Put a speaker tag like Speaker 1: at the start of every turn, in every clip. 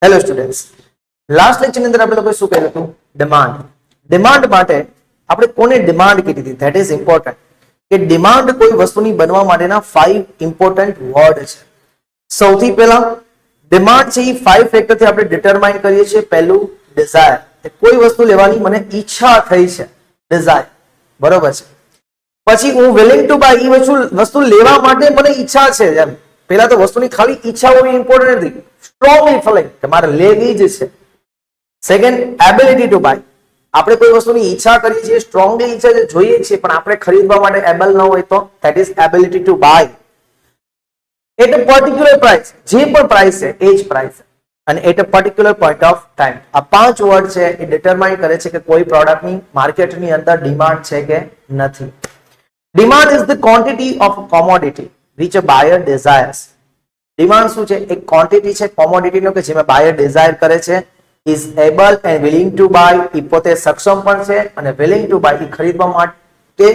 Speaker 1: Hello students, last lecture ની અંદર આપણે લોકોએ શું કર્યું હતું? ડિમાન્ડ માટે આપણે કોને ડિમાન્ડ કીધી હતી? ધેટ ઇઝ ઇમ્પોર્ટન્ટ કે ડિમાન્ડ કોઈ વસ્તુની બનવા માટેના 5 ઇમ્પોર્ટન્ટ વર્ડ છે. સૌથી પહેલા ડિમાન્ડ છે એ 5 ફેક્ટરથી આપણે ડિટરમાઇન કરીએ છીએ. પહેલું ડિઝાયર, કોઈ વસ્તુ લેવાની મને ઈચ્છા થઈ છે, ડિઝાયર, બરોબર છે. પછી હું વિલિંગ ટુ બાય, એ વસ્તુ લેવા માટે મને ઈચ્છા છે. એમ પહેલા તો વસ્તુની ખાલી ઈચ્છા હોવી ઇમ્પોર્ટન્ટ નથી, સ્ટ્રોંગલી ફીલિંગ કે મારે લેવી જ છે. સેકન્ડ, એબિલિટી ટુ બાય, આપણે કોઈ વસ્તુની ઈચ્છા કરીએ છીએ, સ્ટ્રોંગલી ઈચ્છા જોઈએ છીએ, પણ આપણે ખરીદવા માટે એબલ ન હોય તો that is ability to buy. At a particular price, જે પણ પ્રાઇસ છે એ જ પ્રાઇસ, અને at a particular point of time. આ 5 વર્ડ છે એ ડિટરમાઇન કરે છે કે કોઈ પ્રોડક્ટની માર્કેટની અંદર ડિમાન્ડ છે કે નથી. Demand is the quantity of commodity which a buyer desires. Demand શું છે? એક ક્વોન્ટિટી છે કોમોડિટીનો કે જેમાં બાયર ડિઝાયર કરે છે. is able and willing to buy, એ પોતે સક્ષમ પણ છે અને willing to buy, એ ખરીદવા માટે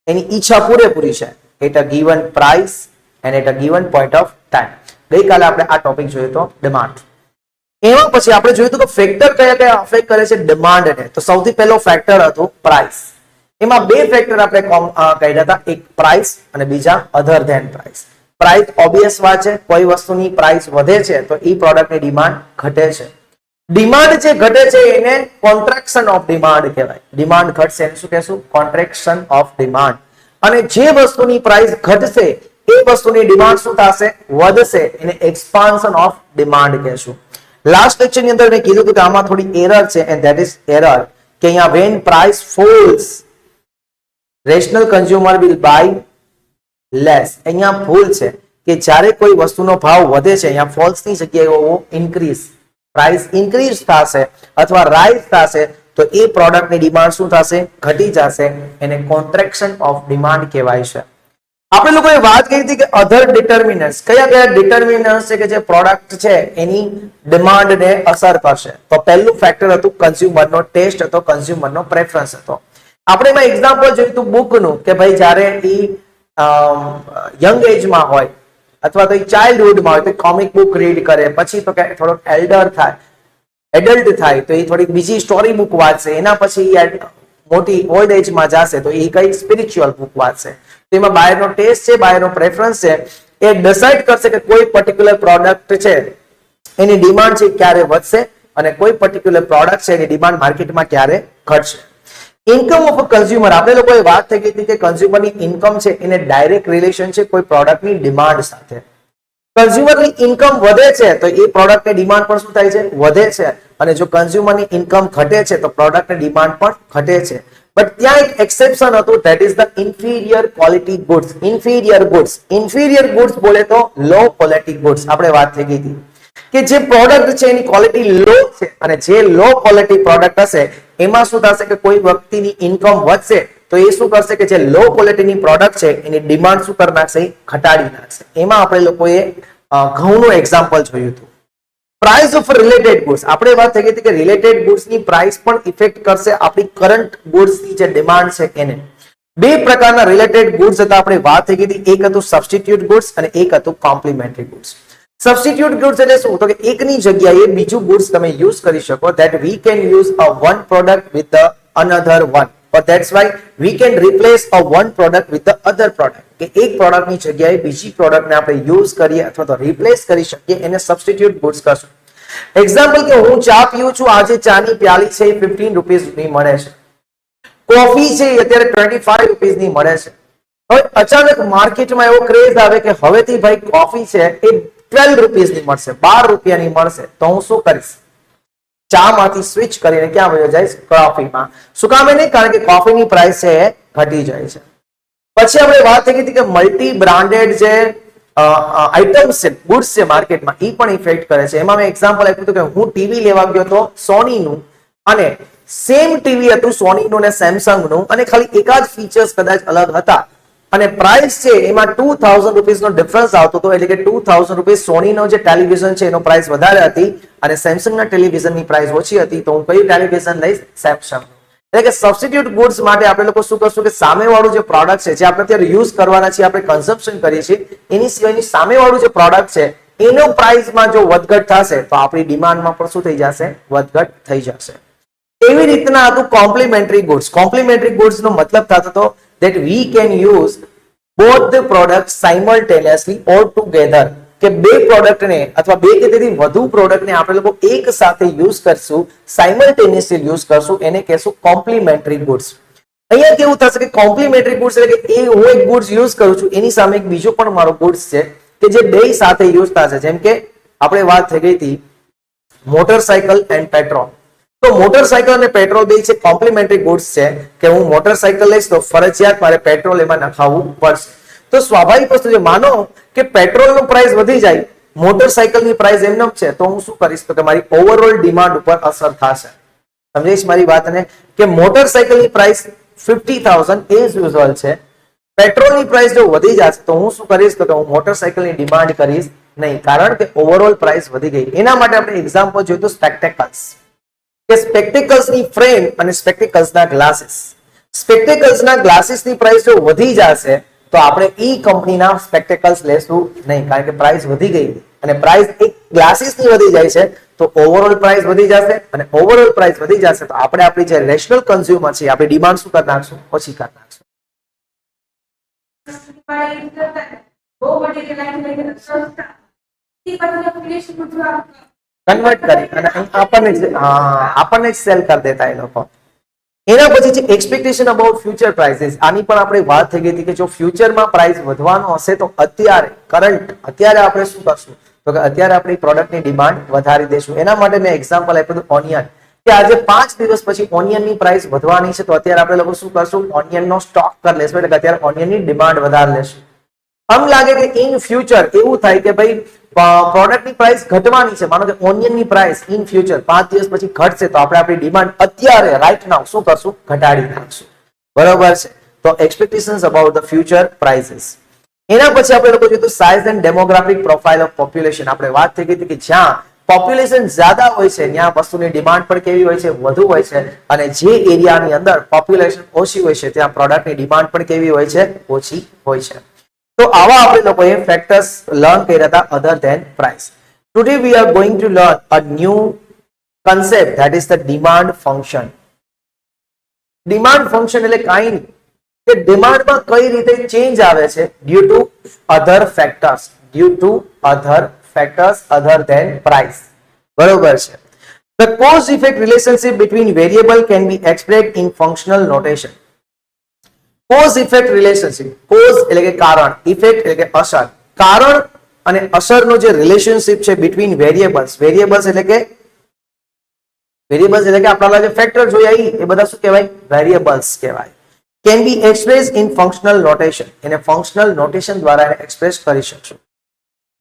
Speaker 1: એની ઈચ્છા પૂરેપૂરી છે. at a given price and at a given point of time. ગઈકાલે આપણે આ ટોપિક જોયો તો ડિમાન્ડ. એમાં પછી આપણે જોયું હતું કે ફેક્ટર કયા કયા અફેક્ટ કરે છે ડિમાન્ડને. તો સૌથી પહેલો ફેક્ટર હતો પ્રાઇસ. એમાં 2 ફેક્ટર આપણે કાઢ્યા હતા, એક પ્રાઇસ અને બીજા other than price. Price obvious વાત છે, કોઈ વસ્તુની પ્રાઇસ વધે છે તો એ પ્રોડક્ટની ડિમાન્ડ ઘટે છે. ડિમાન્ડ જે ઘટે છે એને કોન્ટ્રેક્શન ઓફ ડિમાન્ડ કહેવાય. ડિમાન્ડ ઘટશે એને શું કહેશું? Contraction of demand. અને જે વસ્તુની પ્રાઇસ ઘટશે એ વસ્તુની ડિમાન્ડ શું થશે? વધશે. એને એક્સપાન્શન ઓફ ડિમાન્ડ કહેશું. લાસ્ટ લેક્ચરની અંદર મેં કીધું કે આમાં થોડી એરર છે, એન્ડ ધેટ ઇઝ એરર કે અહીંયા when price falls rational consumer will buy less. અહીંયા ભૂલ છે કે જ્યારે કોઈ વસ્તુનો ભાવ વધે છે, અહીંયા ફોલ્સ ની જગ્યાએ ઇન્ક્રીઝ, પ્રાઇસ ઇન્ક્રીઝ થશે અથવા રાઇઝ થશે તો એ પ્રોડક્ટની ડિમાન્ડ શું થશે? ઘટી જશે. એને કોન્ટ્રેક્શન ઓફ ડિમાન્ડ કહેવાય છે. આપણે લોકોએ વાત કરી હતી કે અધર ડિટર્મિનન્ટ્સ, કયા કયા ડિટર્મિનન્ટ્સ છે કે જે પ્રોડક્ટ છે એની ડિમાન્ડને અસર કરશે. તો પહેલું ફેક્ટર હતું કન્ઝ્યુમરનો ટેસ્ટ હતો, કન્ઝ્યુમરનો પ્રેફરન્સ હતો. આપણે એમાં એક્ઝામ્પલ જોયું હતું બુકનું કે ભાઈ જ્યારે એ યંગ એજમાં હોય અથવા તો એ ચાઇલ્ડહુડમાં હોય તો કોમિક બુક રીડ કરે, પછી તો કે થોડોક એલ્ડર થાય, એડલ્ટ થાય તો એ થોડીક બીજી સ્ટોરી બુક વાંચશે, એના પછી મોટી ઓલ્ડ એજમાં જશે તો એ કઈ સ્પિરિચ્યુઅલ બુક વાંચશે. તો એમાં બાયરનો ટેસ્ટ છે, બાયરનો પ્રેફરન્સ છે, એ ડિસાઇડ કરશે કે કોઈ પર્ટિક્યુલર પ્રોડક્ટ છે એની ડિમાન્ડ છે ક્યારે વધશે અને કોઈ પર્ટિક્યુલર પ્રોડક્ટ છે એની ડિમાન્ડ માર્કેટમાં ક્યારે ઘટશે. ઇન્કમ ઓફ અ કન્ઝ્યુમર, આપણે લોકોએ વાત થઈ ગઈ હતી કે કન્ઝ્યુમરની ઇન્કમ છે એને ડાયરેક્ટ રિલેશન છે કોઈ પ્રોડક્ટની ડિમાન્ડ સાથે. કન્ઝ્યુમરની ઇન્કમ વધે છે તો એ પ્રોડક્ટની ડિમાન્ડ પણ શું થાય છે? વધે છે. અને જો કન્ઝ્યુમરની ઇન્કમ ઘટે છે તો પ્રોડક્ટની ડિમાન્ડ પણ ઘટે છે. બટ ત્યાં એક એક્સેપ્શન હતું, that is the inferior quality goods. Inferior goods બોલે તો લો ક્વોલિટી ગુડ્સ. આપણે વાત થઈ ગઈ હતી કે જે પ્રોડક્ટ છે એની ક્વોલિટી લો છે અને જે લો ક્વોલિટી પ્રોડક્ટ હશે એમાં શું થશે કે કોઈ વ્યક્તિની ઇન્કમ વધશે તો એ શું કરશે કે જે લો ક્વોલિટીની પ્રોડક્ટ છે એની ડિમાન્ડ શું કરી નાખશે? ઘટાડી નાખશે. એમાં આપણે લોકોએ ઘઉંનું એક્ઝામ્પલ જોયું હતું. પ્રાઇસ ઓફ રિલેટેડ ગુડ્સ, આપણે વાત થઈ ગઈ હતી કે રિલેટેડ ગુડ્સની પ્રાઇસ પણ ઇફેક્ટ કરશે આપણી કરંટ ગુડ્સની જે ડિમાન્ડ છે એને. 2 પ્રકારના રિલેટેડ ગુડ્સ હતા, આપણે વાત થઈ ગઈ હતી. એક હતું સબસ્ટિટ્યુટ ગુડ્સ અને એક હતું કોમ્પ્લિમેન્ટરી ગુડ્સ. સબસ્ટિટ્યુટ ગુડ્સ એટલે શું? તો કે એકની જગ્યાએ બીજું ગુડ્સ તમે યુઝ કરી શકો. That we can use a one product with the another one, but that's why we can replace a one product with the other product. કે એક પ્રોડક્ટની જગ્યાએ બીજી પ્રોડક્ટને આપણે યુઝ કરીએ અથવા તો રિપ્લેસ કરી શકીએ, એને સબસ્ટિટ્યુટ ગુડ્સ કહેશું. એક્ઝામ્પલ કે હું ચા પીઉં છું, આજે ચાની પ્યાલી છે એ 15 રૂપીસની મળે છે. કોફી છે એ અત્યારે 25 રૂપીસની મળે છે. હવે અચાનક માર્કેટમાં એવો ક્રેઝ આવે કે હવેથી ભાઈ કોફી છે એ 12 રૂપીસની મળશે, 12 રૂપિયાની મળશે. તો હું શું કરીશ? ચા માંથી સ્વિચ કરીને ક્યાં વયો જાય? કોફીમાં. શું કામ? નહીં, કારણ કે કોફીની પ્રાઇસ છે એ ઘટી જાય છે. પછી આપણે વાત થઈ હતી કે મલ્ટી બ્રાન્ડેડ જે આઇટમ્સ છે, ગુડ્સ છે માર્કેટમાં, એ પણ ઇફેક્ટ કરે છે. એમાં મેં એક્ઝામ્પલ આપ્યું હતું કે હું ટીવી લેવા ગયો હતો સોનીનું, અને સેમ ટીવી હતું સોનીનું ને સેમસંગનું, અને ખાલી એકાદ ફીચર્સ કદાચ અલગ હતા અને પ્રાઇસ છે એમાં 2000 રૂપીસનો ડિફરન્સ આવતો હતો. એટલે કે 2000 રૂપીસ સોનીનો જે ટેલિવિઝન છે એનો પ્રાઇસ વધારે હતી અને સેમસંગના ટેલિવિઝનની પ્રાઇસ ઓછી હતી. તો હું કયું ટેલિવિઝન લઈશ? સેમસંગ. એટલે કે સબસ્ટિટ્યુટ ગુડ્સ માટે આપણે લોકો શું કરશું કે સામેવાળું જે પ્રોડક્ટ છે જે આપણે અત્યારે યુઝ કરવાના છે, આપણે કન્ઝમ્પશન કરીએ છીએ, એની સિવાયની સામેવાળું જે પ્રોડક્ટ છે એનો પ્રાઇસમાં જો વધઘટ થશે તો આપણી ડિમાન્ડમાં પણ શું થઈ જશે? વધઘટ થઈ જશે. એવી રીતના હતું કોમ્પ્લિમેન્ટરી ગુડ્સ. કોમ્પ્લિમેન્ટરી ગુડ્સ નો મતલબ થતો હતો that we can use both the products simultaneously or together, કે બે પ્રોડક્ટને અથવા બે કે તેથી વધુ પ્રોડક્ટને આપણે લોકો એક સાથે યુઝ કરશું, સાયમલ્ટેનિયસલી યુઝ કરશું, એને કહેશું કોમ્પ્લિમેન્ટરી ગુડ્સ. અહીંયા કેવું થશે કે કોમ્પ્લિમેન્ટરી ગુડ્સ એટલે કે એ હું એક ગુડ્સ યુઝ કરું છું, એની સામે એક બીજો પણ મારો ગુડ્સ છે કે જે બે સાથે યુઝ થશે. જેમ કે આપણે વાત થઈ ગઈ હતી મોટરસાયકલ એન્ડ પેટ્રોલ. તો મોટરસાયકલ અને પેટ્રોલ બે છે કોમ્પ્લિમેન્ટરી ગુડ્સ છે કે હું મોટરસાયકલ લઈશ તો ફરજિયાત મારે પેટ્રોલ એમાં નખાવવું પડશે. તો સ્વાભાવિક વસ્તુ છે, માનો કે પેટ્રોલનો પ્રાઇસ વધી જાય, મોટરસાયકલની પ્રાઇસ એમનેમ છે, તો હું શું કરીશ? તો કે મારી ઓવરઓલ ડિમાન્ડ ઉપર અસર થશે. સમજીશ મારી વાતને? કે મોટરસાયકલની પ્રાઇસ 50,000 એઝ યુઝ્યુઅલ છે, પેટ્રોલની પ્રાઇસ જો વધી જશે તો હું શું કરીશ? તો કે હું મોટરસાયકલની ડિમાન્ડ કરીશ નહીં, કારણ કે ઓવરઓલ પ્રાઇસ વધી ગઈ. એના માટે આપણે એક્ઝામ્પલ જોયું તો સ્પેક્ટેકલ્સ, કે સ્પેક્ટેકલ્સની ફ્રેમ અને સ્પેક્ટેકલ્સના ગ્લાસીસ. સ્પેક્ટેકલ્સના ગ્લાસીસની પ્રાઇસ જો વધી જશે તો આપણે ઈ કંપનીના સ્પેક્ટેકલ્સ લેશું નહીં, કારણ કે પ્રાઇસ વધી ગઈ અને પ્રાઇસ એક ગ્લાસીસની વધી જાય છે તો ઓવરઓલ પ્રાઇસ વધી જશે, અને ઓવરઓલ પ્રાઇસ વધી જશે તો આપણે આપણી જે રેશનલ કન્ઝ્યુમર છે આપણી ડિમાન્ડ શું કરી નાખશું? ઓછી કરી નાખશું. કન્વર્ટ કરી અને આપણને સેલ કરી દેતા એ લોકો. એના પછી છે એક્સપેક્ટેશન અબાઉટ ફ્યુચર પ્રાઇસીસ. આની પણ આપણે વાત થઈ ગઈ હતી કે જો ફ્યુચરમાં પ્રાઇસ વધવાનો હશે તો અત્યારે આપણે શું કરશું? તો કે અત્યારે આપણી પ્રોડક્ટની ડિમાન્ડ વધારી દેશું. એના માટે મેં એક્ઝામ્પલ આપ્યું હતું ઓનિયન, કે આજે 5 દિવસ પછી ઓનિયનની પ્રાઇસ વધવાની છે તો અત્યારે આપણે લોકો શું કરશું? ઓનિયનનો સ્ટોક કરી લેશું, એટલે કે અત્યારે ઓનિયનની ડિમાન્ડ વધારી લેશું. આમ લાગે કે ઇન ફ્યુચર એવું થાય કે ભાઈ પ્રોડક્ટની પ્રાઇસ ઘટવાની છે, માનો કે ઓનિયનની પ્રાઇસ ઇન ફ્યુચર 5 દિવસ પછી ઘટશે તો આપણે આપણી ડિમાન્ડ અત્યારે રાઈટ નાઉ શું કરશું? ઘટાડી નાખશું. બરોબર છે? તો expectations about the future prices. એના પછી આપણે લોકો જોઈએ તો size and demographic profile of population. આપણે વાત થઈ ગઈ હતી કે જ્યાં પોપ્યુલેશન જ્યાદા હોય છે ત્યાં વસ્તુની ડિમાન્ડ પણ કેવી હોય છે? વધુ હોય છે, અને જે એરિયાની અંદર પોપ્યુલેશન ઓછી હોય છે ત્યાં પ્રોડક્ટની ડિમાન્ડ પણ કેવી હોય છે? ઓછી હોય છે. તો આવા આપણે લોકોએ ફેક્ટર્સ લર્ન કર્યા હતા other than price. Today we are going to learn a new concept, that is the demand function. Demand function એટલે કાંઈ નહીં કે ડિમાન્ડમાં કઈ રીતે ચેન્જ આવે છે due to other factors other than price. બરોબર છે? The cause effect relationship between variable can be expressed in functional notation. Cause effect relationship, cause એટલે કે કારણ, effect એટલે કે અસર. કારણ અને અસરનો જે રિલેશનશિપ છે between variables એટલે કે આપણા જે ફેક્ટર જોયા એ બધા શું કહેવાય? વેરિયેબલ્સ કહેવાય. Can be express in functional notation, એને ફંક્શનલ નોટેશન દ્વારા એને એક્સપ્રેસ કરી શકશું.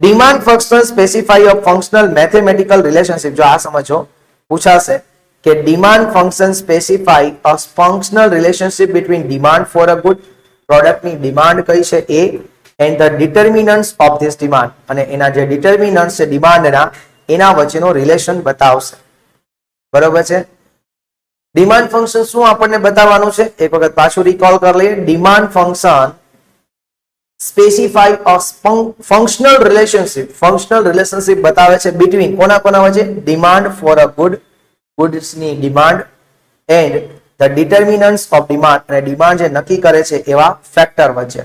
Speaker 1: Demand function specify of functional mathematical relationship. જો આ સમજો પૂછાશે કે demand function specify a functional relationship between demand for a good, પ્રોડક્ટની ડિમાન્ડ કઈ છે એ, and the determinants of this demand, અને એના જે ડિટર્મિનન્ટ્સ છે ડિમાન્ડના એના વચ્ચેનો રિલેશન બતાવશે. બરોબર છે? ડિમાન્ડ ફંક્શન શું આપણને બતાવવાનું છે? એક વખત પાછું રિકોલ કરી લઈએ. Demand function specify a functional relationship બતાવે છે બિટવીન કોના વચ્ચે? ડિમાન્ડ ફોર અ ગુડ, ગુડ્સની demand, and the determinants of demand, અને ડિમાન્ડ જે નક્કી કરે છે એવા ફેક્ટર વચ્ચે.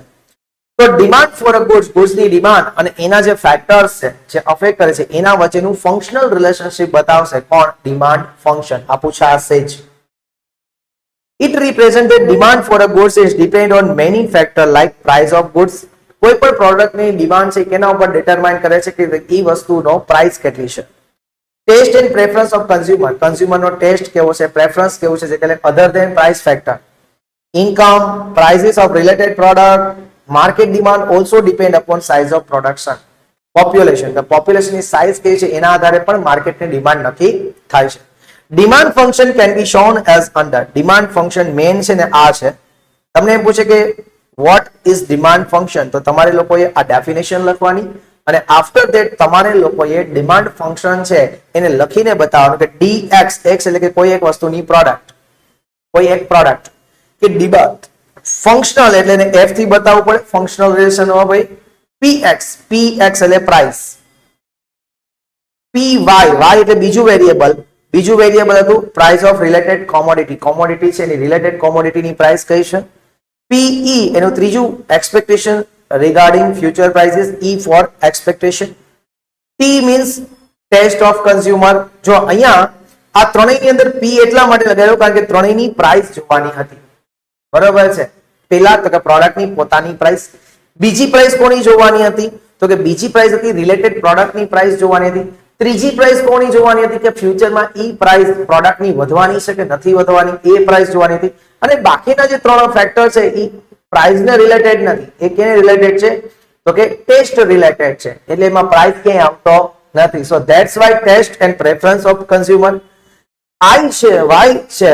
Speaker 1: તો ડિમાન્ડ ફોર અ ગુડ્સની ડિમાન્ડ અને એના જે ફેક્ટર્સ છે જે અફેક્ટ કરે છે એના વચ્ચેનું ફંક્શનલ રિલેશનશિપ બતાવશે કોણ? Demand function. આ પૂછાશે જ. It represents that demand for a goods is depend on many factors like price of goods. કોઈ પણ પ્રોડક્ટની ડિમાન્ડ છે કેના ઉપર ડિટરમાઇન કરે છે કે એ વસ્તુનો પ્રાઇસ કેટલી છે. Taste and preference of consumer, કન્ઝ્યુમરનો ટેસ્ટ કેવો છે, પ્રેફરન્સ કેવું છે, જે એટલે other than price factor. Income, prices of related product, market demand also depend upon size of production. Population, તો પોપ્યુલેશનની સાઇઝ કેવી છે એના આધારે પણ માર્કેટની ડિમાન્ડ નક્કી થાય છે. Demand function can be shown as under. Demand function main છે ને આ છે. તમને એમ પૂછે કે વોટ ઇઝ ડિમાન્ડ ફંક્શન, તો તમારે લોકોએ આ ડેફિનેશન લખવાની, અને આફ્ટર ધેટ તમારે લોકોએ ડિમાન્ડ ફંક્શન છે એને લખીને બતાવવાનું કે dx, x એટલે કે કોઈ એક વસ્તુની પ્રોડક્ટ, કે ડિમાન્ડ ફંક્શનલ એટલે એને f થી બતાવવું પડે ફંક્શનલ રિલેશનમાં ભાઈ. px એટલે પ્રાઇસ, પી વાય એટલે બીજું વેરિયેબલ હતું પ્રાઇસ ઓફ રિલેટેડ કોમોડિટી છે એની રિલેટેડ કોમોડિટીની પ્રાઇસ કઈ છે. પીઈ એનું ત્રીજું expectation regarding future prices, E for expectation. T means taste of consumer. જો અહીંયા આ ત્રણેયની અંદર પી એટલા માટે લગાવ્યો કારણ કે ત્રણેયની પ્રાઇસ જોવાની હતી, બરોબર છે. પેલા તો કે પ્રોડક્ટની પોતાની પ્રાઇસ, બીજી પ્રાઇસ કોની જોવાની હતી તો કે બીજી પ્રાઇસ હતી રિલેટેડ પ્રોડક્ટની પ્રાઇસ જોવાની હતી. ત્રીજી પ્રાઇસ કોની જોવાની હતી કે ફ્યુચરમાં ઈ પ્રાઇસ પ્રોડક્ટની વધવાની છે કે નથી વધવાની એ પ્રાઇસ જોવાની હતી. અને બાકીના જે ત્રણ ફેક્ટર છે એ પ્રાઇસને રિલેટેડ નથી, એ કેને રિલેટેડ છે તો કે ટેસ્ટ રિલેટેડ છે, એટલે એમાં પ્રાઇસ ક્યાંય આવતો નથી. So that's why taste and preference of consumer. I છે વાય છે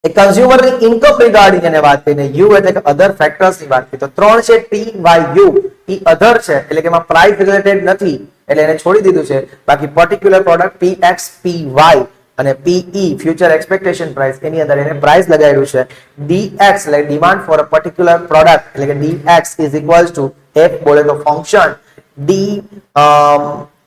Speaker 1: એ કન્ઝ્યુમરની ઇન્કમ રિગાર્ડિંગ એને વાત કરીને, યુ એટલે કે અધર ફેક્ટર્સ ની વાત કરી. તો ત્રણ છે ટી વાય યુ, ઈ અધર છે એટલે કે એમાં પ્રાઇસ રિલેટેડ નથી એટલે એને છોડી દીધું છે. બાકી particular product P X P Y અને પીઈ ફ્યુચર એક્સપેક્ટેશન પ્રાઇસ એની અંદર એને પ્રાઇસ લગાવ્યું છે. ડીએક્સ એટલે demand for a particular product એટલે કે DX is equals to F બોલે તો ફંક્શન, ડી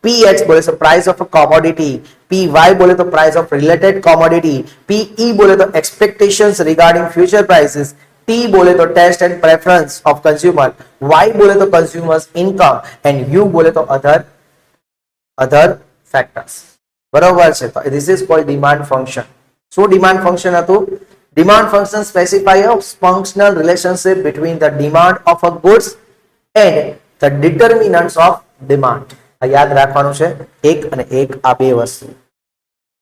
Speaker 1: પીએક્સ બોલે તો price of a commodity, PY બોલે તો price of related commodity, PE બોલે તો expectations regarding future prices, T બોલે તો taste and preference of consumer, Y બોલે તો કન્ઝ્યુમર્સ ઇન્કમ એન્ડ યુ બોલે તો અધર ફેક્ટર્સ. બરોબર છે. તો this is cold demand function. શું ડિમાન્ડ ફંક્શન હતું? Demand function specify a functional relationship between the demand of a goods and the determinants of demand. આ યાદ રાખવાનું છે, એક અને એક આ બે વસ્તુ.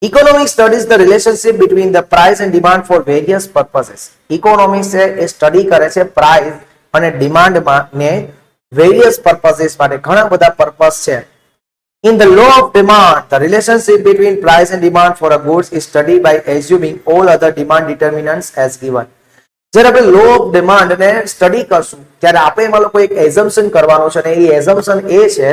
Speaker 1: Economics studies the relationship between the price and demand for various purposes. Economics છે એ સ્ટડી કરે છે પ્રાઇસ અને ડિમાન્ડમાં ને વેરિયસ પર્પસીસ માટે, ઘણા બધા પર્પસ છે. In the law of demand, the relationship between price and demand for a goods is studied by assuming all other demand determinants as given. જ્યારે આપણે લો ઓફ ડિમાન્ડ ને સ્ટડી કરશું ત્યારે આપણે એમાં લોકો એક એઝમ્પશન કરવાનું છે અને એ એઝમ્પશન એ છે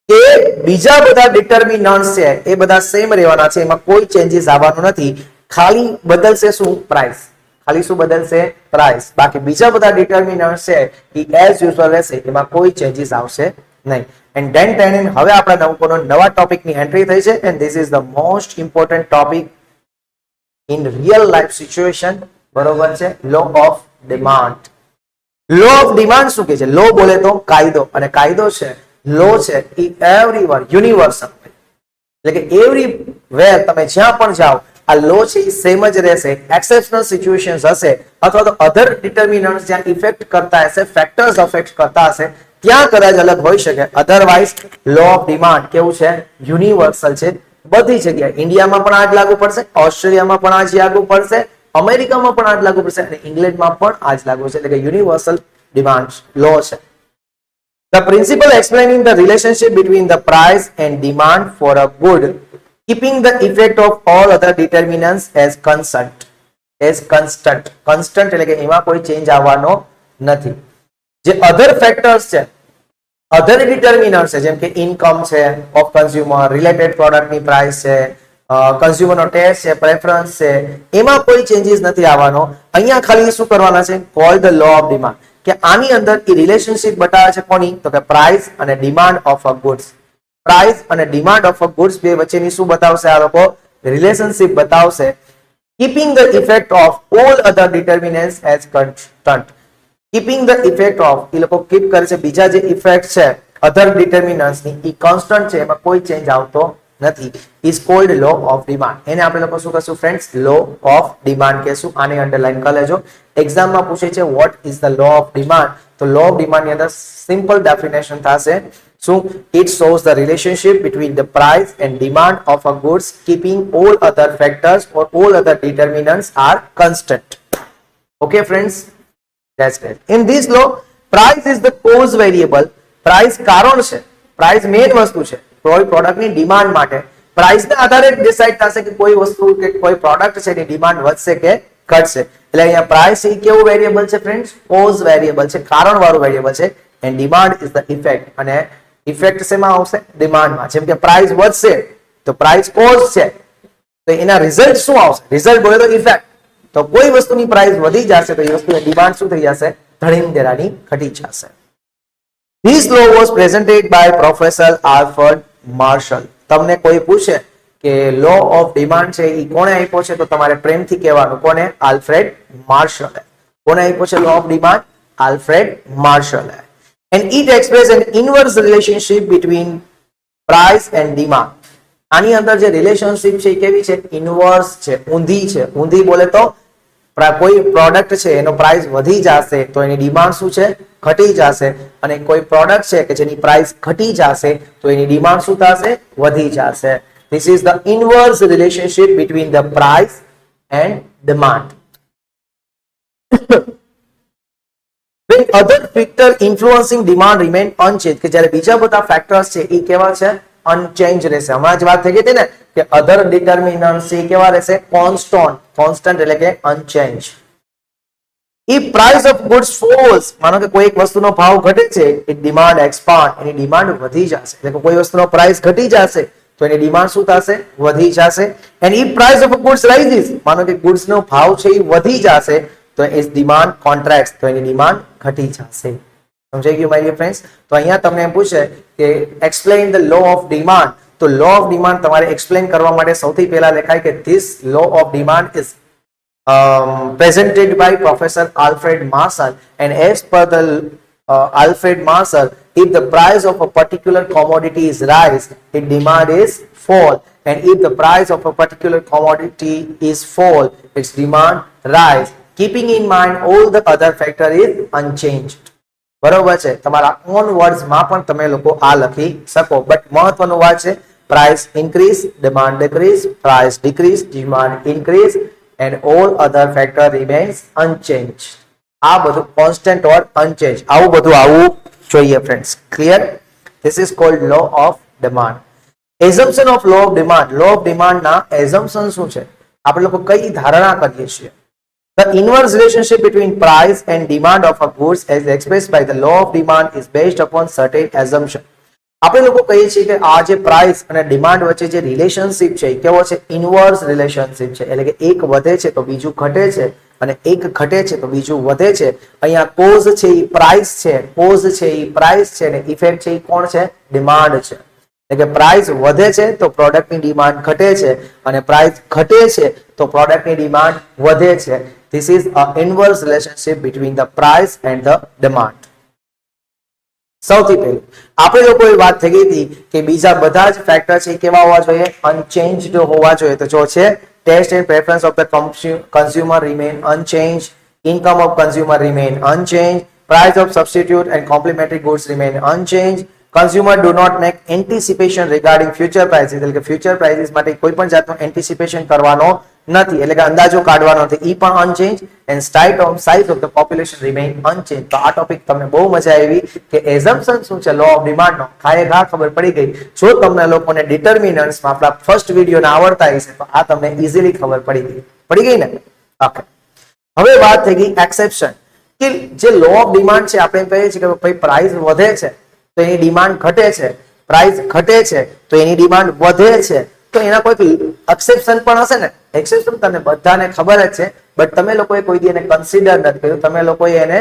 Speaker 1: કે બીજા બધા ડિટર્મિનન્ટ્સ છે એ બધા સેમ રહેવાના છે, એમાં કોઈ ચેન્જીસ આવવાનું નથી. ખાલી બદલશે શું? પ્રાઇસ. ખાલી શું બદલશે? પ્રાઇસ. બાકી બીજા બધા ડિટર્મિનન્ટ્સ છે એ એઝ યુઝ્યુઅલ રહેશે, એમાં કોઈ ચેન્જીસ આવશે નહીં. એન્ડ ધેન ટેન હવે આપણા નવા ટોપિકની એન્ટ્રી થઈ છે and this is the most important topic in real life situation. બરોબર છે. Law of demand. Law of demand શું કે છે? લો બોલે તો કાયદો, અને કાયદો છે લો છે એ એવરીવર યુનિવર્સલ એટલે કે એવરીવેર તમે જ્યાં પણ જાઓ આ લો છે એ સેમ જ રહેશે. એક્સેપ્શનલ સિચ્યુએશન્સ હશે અથવા તો અધર ડિટર્મિનન્ટ્સ જ્યાં ઇફેક્ટ કરતા હશે, ફેક્ટર્સ અફેક્ટ કરતા હશે ત્યાં કદાચ અલગ હોઈ શકે. અધરવાઇઝ લો ઓફ ડિમાન્ડ કેવું છે? યુનિવર્સલ છે. બધી જગ્યાએ ઇન્ડિયામાં પણ આ જ લાગુ પડશે, ઓસ્ટ્રેલિયામાં પણ આ જ લાગુ પડશે, અમેરિકામાં પણ આ જ લાગુ પડશે અને ઇંગ્લેન્ડમાં પણ આ જ લાગુ છે. એટલે કે યુનિવર્સલ ડિમાન્ડ લો છે. The principle explaining the relationship between the price and demand for a good, keeping the effect of all other determinants as constant. Constant એટલે કે એમાં કોઈ ચેન્જ આવવાનો નથી. જે અધર ફેક્ટર્સ છે, અધર ડિટર્મિનન્ટ છે, જેમ કે ઇન્કમ છે ઓફ કન્ઝ્યુમર, રિલેટેડ પ્રોડક્ટની પ્રાઇસ છે, કન્ઝ્યુમરનો ટેસ્ટ છે, પ્રેફરન્સ છે, એમાં કોઈ ચેન્જીસ નથી આવવાનો. અહીંયા ખાલી શું કરવાના છે? Call the law of demand, કે આની અંદર એ રિલેશનશિપ બતાવે છે કોની? તો કે પ્રાઇસ અને demand of a goods. Price અને ડિમાન્ડ ઓફ અ ગુડ્સ બે વચ્ચેની શું બતાવશે આ લોકો? રિલેશનશિપ બતાવશે. Keeping the effect of all other determinants as constant. Keeping the effect of, એ લોકો કીપ કરે છે બીજા જે ઇફેક્ટ છે અધર ડિટર્મિનન્ટ્સની, એ કોન્સ્ટન્ટ છે, એમાં કોઈ ચેન્જ આવતો નથી. Is called law of demand. એને આપણે લોકો શું કહીશું ફ્રેન્ડ્સ? લો ઓફ ડિમાન્ડ કહેશું. આને અંડરલાઈન કરી લેજો. એક્ઝામમાં પૂછે છે what is the law of demand, તો લો ઓફ ડિમાન્ડ ની અંદર સિમ્પલ ડેફિનેશન થશે શું? It shows the relationship between the price and demand of a goods keeping all other factors or all other determinants are constant. Okay friends, that's great. In this law, price is the cause variable. Price કારણ છે, price main વસ્તુ છે કોઈ પ્રોડક્ટની demand માટે. Price ના આધારે decide થશે કે કોઈ વસ્તુ કે કોઈ પ્રોડક્ટ છે એની ડિમાન્ડ વધશે કે ઘટશે. એટલે અહીંયા પ્રાઇસ એ કેવું વેરિયેબલ છે ફ્રેન્ડ્સ? કોઝ વેરિયેબલ છે, કારણ વાળું વેરિયેબલ છે. And demand is the effect, અને ઇફેક્ટ શેમાં આવશે? ડિમાન્ડમાં. જેમ કે પ્રાઇસ વધશે તો પ્રાઇસ કોઝ છે, તો એના રિઝલ્ટ શું આવશે? રિઝલ્ટ બોલે તો ઇફેક્ટ. તો કોઈ વસ્તુની પ્રાઇસ વધી જશે તો એ વસ્તુની ડિમાન્ડ શું થઈ જશે? ધડીને દેરાની ઘટી જશે. This law was presented by Professor Alfred Marshall. તમને કોઈ પૂછે કે લો ઓફ ડિમાન્ડ છે એ કોણે આપ્યો છે, તો તમારે પ્રેમથી કહેવાનું કોને? આલ્ફ્રેડ માર્શલે. કોને આપ્યો છે લો ઓફ ડિમાન્ડ? આલ્ફ્રેડ માર્શલે. And it expresses an inverse relationship between price and demand. આની અંદર જે રિલેશનશિપ છે એ કેવી છે? ઇનવર્સ છે, ઊંધી છે. ઊંધી બોલે તો કોઈ પ્રોડક્ટ છે એનો પ્રાઇસ વધી જશે તો એની ડિમાન્ડ શું છે? ઘટી જશે. અને કોઈ પ્રોડક્ટ છે કે જેની પ્રાઇસ ઘટી જશે તો એની ડિમાન્ડ શું થશે? વધી જશે. This is the inverse relationship between the price and demand. When other factor influencing demand remain unchanged, કે જ્યારે બીજા બધા ફેક્ટર્સ છે એ કેવા છે? અનચેન્જ રહેશે. હમણાં જ વાત થઈ ગઈ હતી ને કે અધર ડિટર્મિનન્ટ્સ એ કેવા રહેશે? કોન્સ્ટન્ટ. કોન્સ્ટન્ટ એટલે કે unchanged. If price of goods falls, માનો કે કોઈ એક વસ્તુનો ભાવ ઘટે છે, it demand expand, any demand વધી જશે. એટલે કે કોઈ વસ્તુનો પ્રાઇસ ઘટી જશે તો એની ડિમાન્ડ શું થશે? વધી જશે. And if price of goods rises, માનો કે goods નો ભાવ છે એ વધી જશે તો its demand contracts, તો એની ડિમાન્ડ ઘટી જશે. સમજાઈ ગયું માય ડિયર ફ્રેન્ડ્સ? તો અહીંયા તમને એમ પૂછે કે explain the law of demand. તો લો ઓફ ડિમાન્ડ તમારે એક્સપ્લેન કરવા માટે સૌથી પહેલા લખાય કે this law of demand is presented by Professor Alfred Marshall, and as per the Alfred Marshall, if the price of a particular commodity is rise, its demand is fall, and if the price of a particular commodity is fall, its demand rise, keeping in mind all the other factor is unchanged. બરોબર છે? તમારા on words માં પણ તમે લોકો આ લખી શકો, બટ મહત્વનું વાત છે price increase, demand decrease, price decrease, demand increase, and all other factor remains unchanged. આ બધું constant or unchanged, આવું બધું આવવું જોઈએ friends. Clear? This is called law of demand. Assumption of law of demand. law of demand ના assumption શું છે? આપણે લોકો કઈ ધારણા કરીએ છીએ? The inverse relationship between price and demand of a goods as expressed by the law of demand is based upon certain assumption. આપણે લોકો કહીએ છીએ કે આ જે પ્રાઇસ અને ડિમાન્ડ વચ્ચે જે રિલેશનશિપ છે એ કેવો છે? ઇનવર્સ રિલેશનશિપ છે. એટલે કે એક વધે છે તો બીજું ઘટે છે અને એક ઘટે છે તો બીજું વધે છે. અહીંયા કોઝ છે એ પ્રાઇસ છે, કોઝ છે એ પ્રાઇસ છે અને ઇફેક્ટ છે એ કોણ છે? ડિમાન્ડ છે. એટલે કે પ્રાઇસ વધે છે તો પ્રોડક્ટની ડિમાન્ડ ઘટે છે અને પ્રાઇસ ઘટે છે તો પ્રોડક્ટની ડિમાન્ડ વધે છે. This is a inverse relationship between the price and the demand. સૌથી પહેલું આપણે લોકોએ વાત થઈ ગઈ હતી કે બીજા બધા જ ફેક્ટર છે કેવા હોવા જોઈએ? અનચેન્જડ હોવા જોઈએ. તો જો છે taste and preference of the consumer remain unchange, income of consumer remain unchange, price of substitute and complementary goods remain unchange, consumer do not make anticipation regarding future prices. એટલે કે ફ્યુચર પ્રાઇસીસ માટે કોઈ પણ જાતનો anticipation કરવાનો નથી, એટલે કે અંદાજો કાઢવાનો નથી, ઈ પણ unchanged. And size of the population remain unchanged. તો આ ટોપિક તમને બહુ મજા આવી કે એઝમ્પશન શું છે લો ઓફ ડિમાન્ડ નો, ખાએ ઘા ખબર પડી ગઈ. જો તમને લોકોને ડિટર્મિનન્ટ્સ માં આપણા ફર્સ્ટ વિડિયો ના આવડતા હશે તો આ તમને ઈઝીલી ખબર પડી ગઈ ને? ઓકે, હવે વાત થઈ ગઈ એક્સેપ્શન કે જે લો ઓફ ડિમાન્ડ છે આપણે કહીએ છીએ કે ભાઈ પ્રાઇસ વધે છે તો એની ડિમાન્ડ ઘટે છે, પ્રાઇસ ઘટે છે તો એની ડિમાન્ડ વધે છે. તો એના કોઈ એક્સેપ્શન પણ હશે ને? એક્સેપ્શન તમને બધાને ખબર જ છે, બટ તમે લોકોએ કોઈ દી એને કન્સિડર નથી કર્યું, તમે લોકોએ એને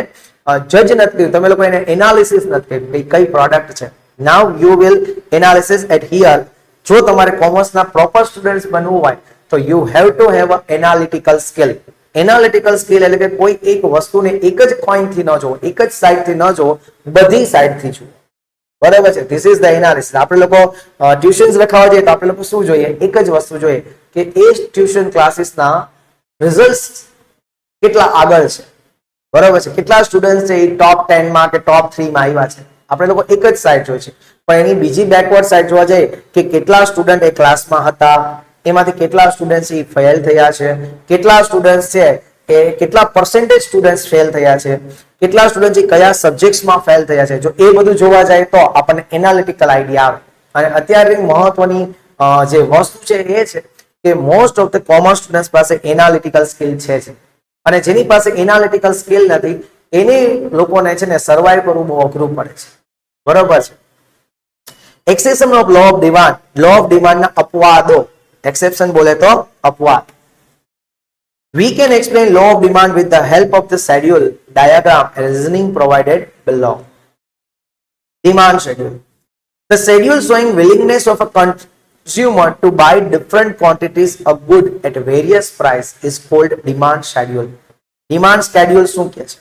Speaker 1: જજ નથી કર્યું, તમે લોકો એને એનાલિસિસ નથી કર્યું કે કઈ પ્રોડક્ટ છે. Now you will analysis at here. જો તમારે કોમર્સના પ્રોપર સ્ટુડન્ટ્સ બનવું હોય તો you have to have a analytical skill. Analytical skill એટલે કે કોઈ એક વસ્તુને એક જ પોઈન્ટથી ન જોવો, એક જ સાઈડથી ન જોવો, બધી સાઈડથી જુઓ. બરાબર છે? This is the analysis. આપણે લોકો ટ્યુશન્સ રખાવા જઈએ તો આપણે લોકો શું જોઈએ? એક જ વસ્તુ જોઈએ કે એ ટ્યુશન ક્લાસીસના રિઝલ્ટ કેટલા આગળ છે. બરાબર છે? કેટલા સ્ટુડન્ટ છે એ ટોપ 10 માં કે ટોપ 3 માં આવ્યા છે. આપણે લોકો એક જ સાઈડ જોઈએ છે, પણ એની બીજી બેકવર્ડ સાઈડ જોવા જઈએ કે કેટલા સ્ટુડન્ટ એ ક્લાસમાં હતા, એમાંથી કેટલા સ્ટુડન્ટ એ ફેલ થયા છે, કેટલા સ્ટુડન્ટ છે એ કેટલા પર્સન્ટેજ સ્ટુડન્ટ ફેલ થયા છે, કેટલા સ્ટુડન્ટ કયા સબ્જેક્ટ્સમાં ફેલ થયા છે. જો એ બધું જોવા જાય તો આપણને એનાલિટિકલ આઈડિયા આવે. અને અત્યારે મહત્વની જે વસ્તુ છે એ છે કે most of the commerce students પાસે એનાલિટિકલ સ્કિલ છે જ. અને જેની પાસે એનાલિટિકલ સ્કિલ નથી એની લોકોને છે ને સર્વાઈવ કરવું બહુ અઘરું પડે છે. બરોબર છે? Exception of law of demand. Law of demand ના અપવાદો. એક્સેપ્શન બોલે તો અપવાદ. We can explain law of demand with the help of the schedule diagram and reasoning provided below. Demand schedule. The schedule showing willingness of a consumer to buy different quantities of good at various price is called demand schedule. Demand schedule શું કહે છે?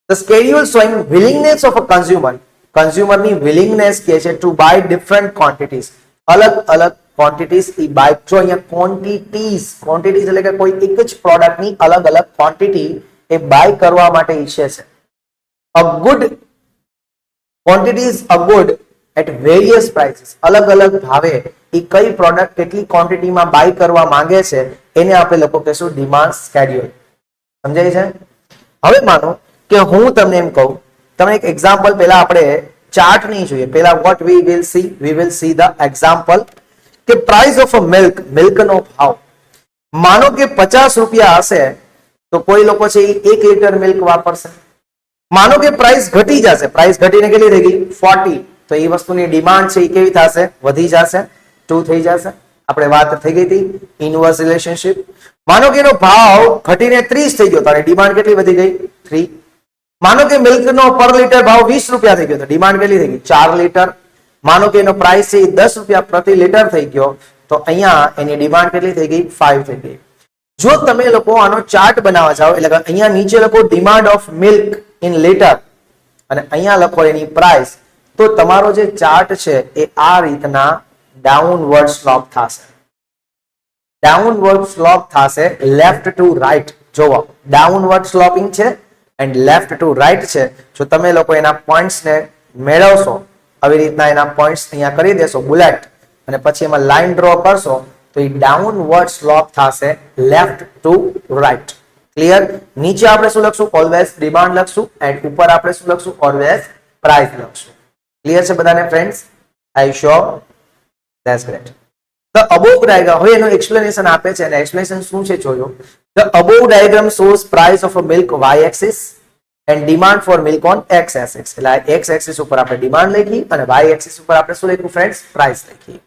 Speaker 1: The schedule showing willingness of a consumer ની willingness કહે છે to buy different quantities, અલગ અલગ quantities એ buy. જો અહીંયા quantities એટલે કે કોઈ એક જ પ્રોડક્ટ ની અલગ અલગ quantity એ buy કરવા માટે ઈચ્છે છે. A good quantities a good at various prices, અલગ અલગ ભાવે એ કઈ પ્રોડક્ટ કેટલી ક્વોન્ટિટીમાં બાય કરવા માંગે છે એને આપણે લોકો કહેશું ડિમાન્ડ સ્કેડ્યુલ. સમજાય છે? હવે માનો કે હું તમને એમ કહું, તમે એક એક્ઝામ્પલ પહેલા આપણે ચાર્ટ નહીં જોઈએ, પહેલા what we will see the example કે price of a milk નો ભાવ. માનો કે 50 રૂપિયા હશે તો કોઈ લોકો છે એ 1 લીટર મિલ્ક વાપરશે. માનો કે પ્રાઇસ ઘટી જશે, પ્રાઇસ ઘટીને કેટલી થઈ ગઈ 40, તો એ વસ્તુની ડિમાન્ડ છે એ કેવી થશે? વધી જશે, 2 થઈ જશે. આપણે વાત થઈ ગઈ હતી ઇનવર્સ રિલેશનશિપ. માનો કે એનો ભાવ ઘટીને 30 થઈ ગયો તો ડિમાન્ડ કેટલી વધી ગઈ? 3. માનો કે મિલ્કનો પર લીટર ભાવ 20 રૂપિયા થઈ ગયો તો ડિમાન્ડ કેટલી થઈ ગઈ? 4 લીટર. માનો કે એનો પ્રાઇસ છે 10 રૂપિયા પ્રતિ લીટર થઈ ગયો તો અહીંયા એની ડિમાન્ડ કેટલી થઈ ગઈ? 5 થઈ ગઈ. જો તમે લોકો આનો ચાર્ટ બનાવવા જાઓ એટલે અહીંયા નીચે લખો demand of milk in litre અને અહીંયા લખો એની પ્રાઇસ, તો તમારો જે ચાર્ટ છે એ આ રીતના ડાઉનવર્ડ સ્લોપ થશે. ડાઉનવર્ડ સ્લોપ થશે લેફ્ટ ટુ રાઈટ. જોવો ડાઉનવર્ડ સ્લોપિંગ છે એન્ડ લેફ્ટ ટુ રાઈટ છે. જો તમે લોકો એના પોઈન્ટ્સ ને મેળવશો, આવી રીતના એના પોઈન્ટ્સ અહીંયા કરી દેશો બુલેટ અને પછી એમાં લાઈન ડ્રો કરશો તો એ ડાઉનવર્ડ સ્લોપ થશે લેફ્ટ ટુ રાઈટ. ક્લિયર? નીચે આપણે શું લખશું? ઓલવેઝ ડિમાન્ડ લખશું એન્ડ ઉપર આપણે શું લખશું? ઓલવેઝ પ્રાઇસ લખશું. ક્લિયર છે બધાને friends? I sure? That's great. The above diagram, હવે એનું એક્સપ્લેનેશન આપે છે અને એક્સપ્લેનેશન શું છે જોયો. The above diagram shows price of a milk Y axis and demand for milk on X axis. એટલે એક્સ એક્સિસ ઉપર આપણે ડિમાન્ડ લખી અને વાય એક્સિસ ઉપર આપણે શું લખ્યું ફ્રેન્ડ્સ? પ્રાઇસ લખી.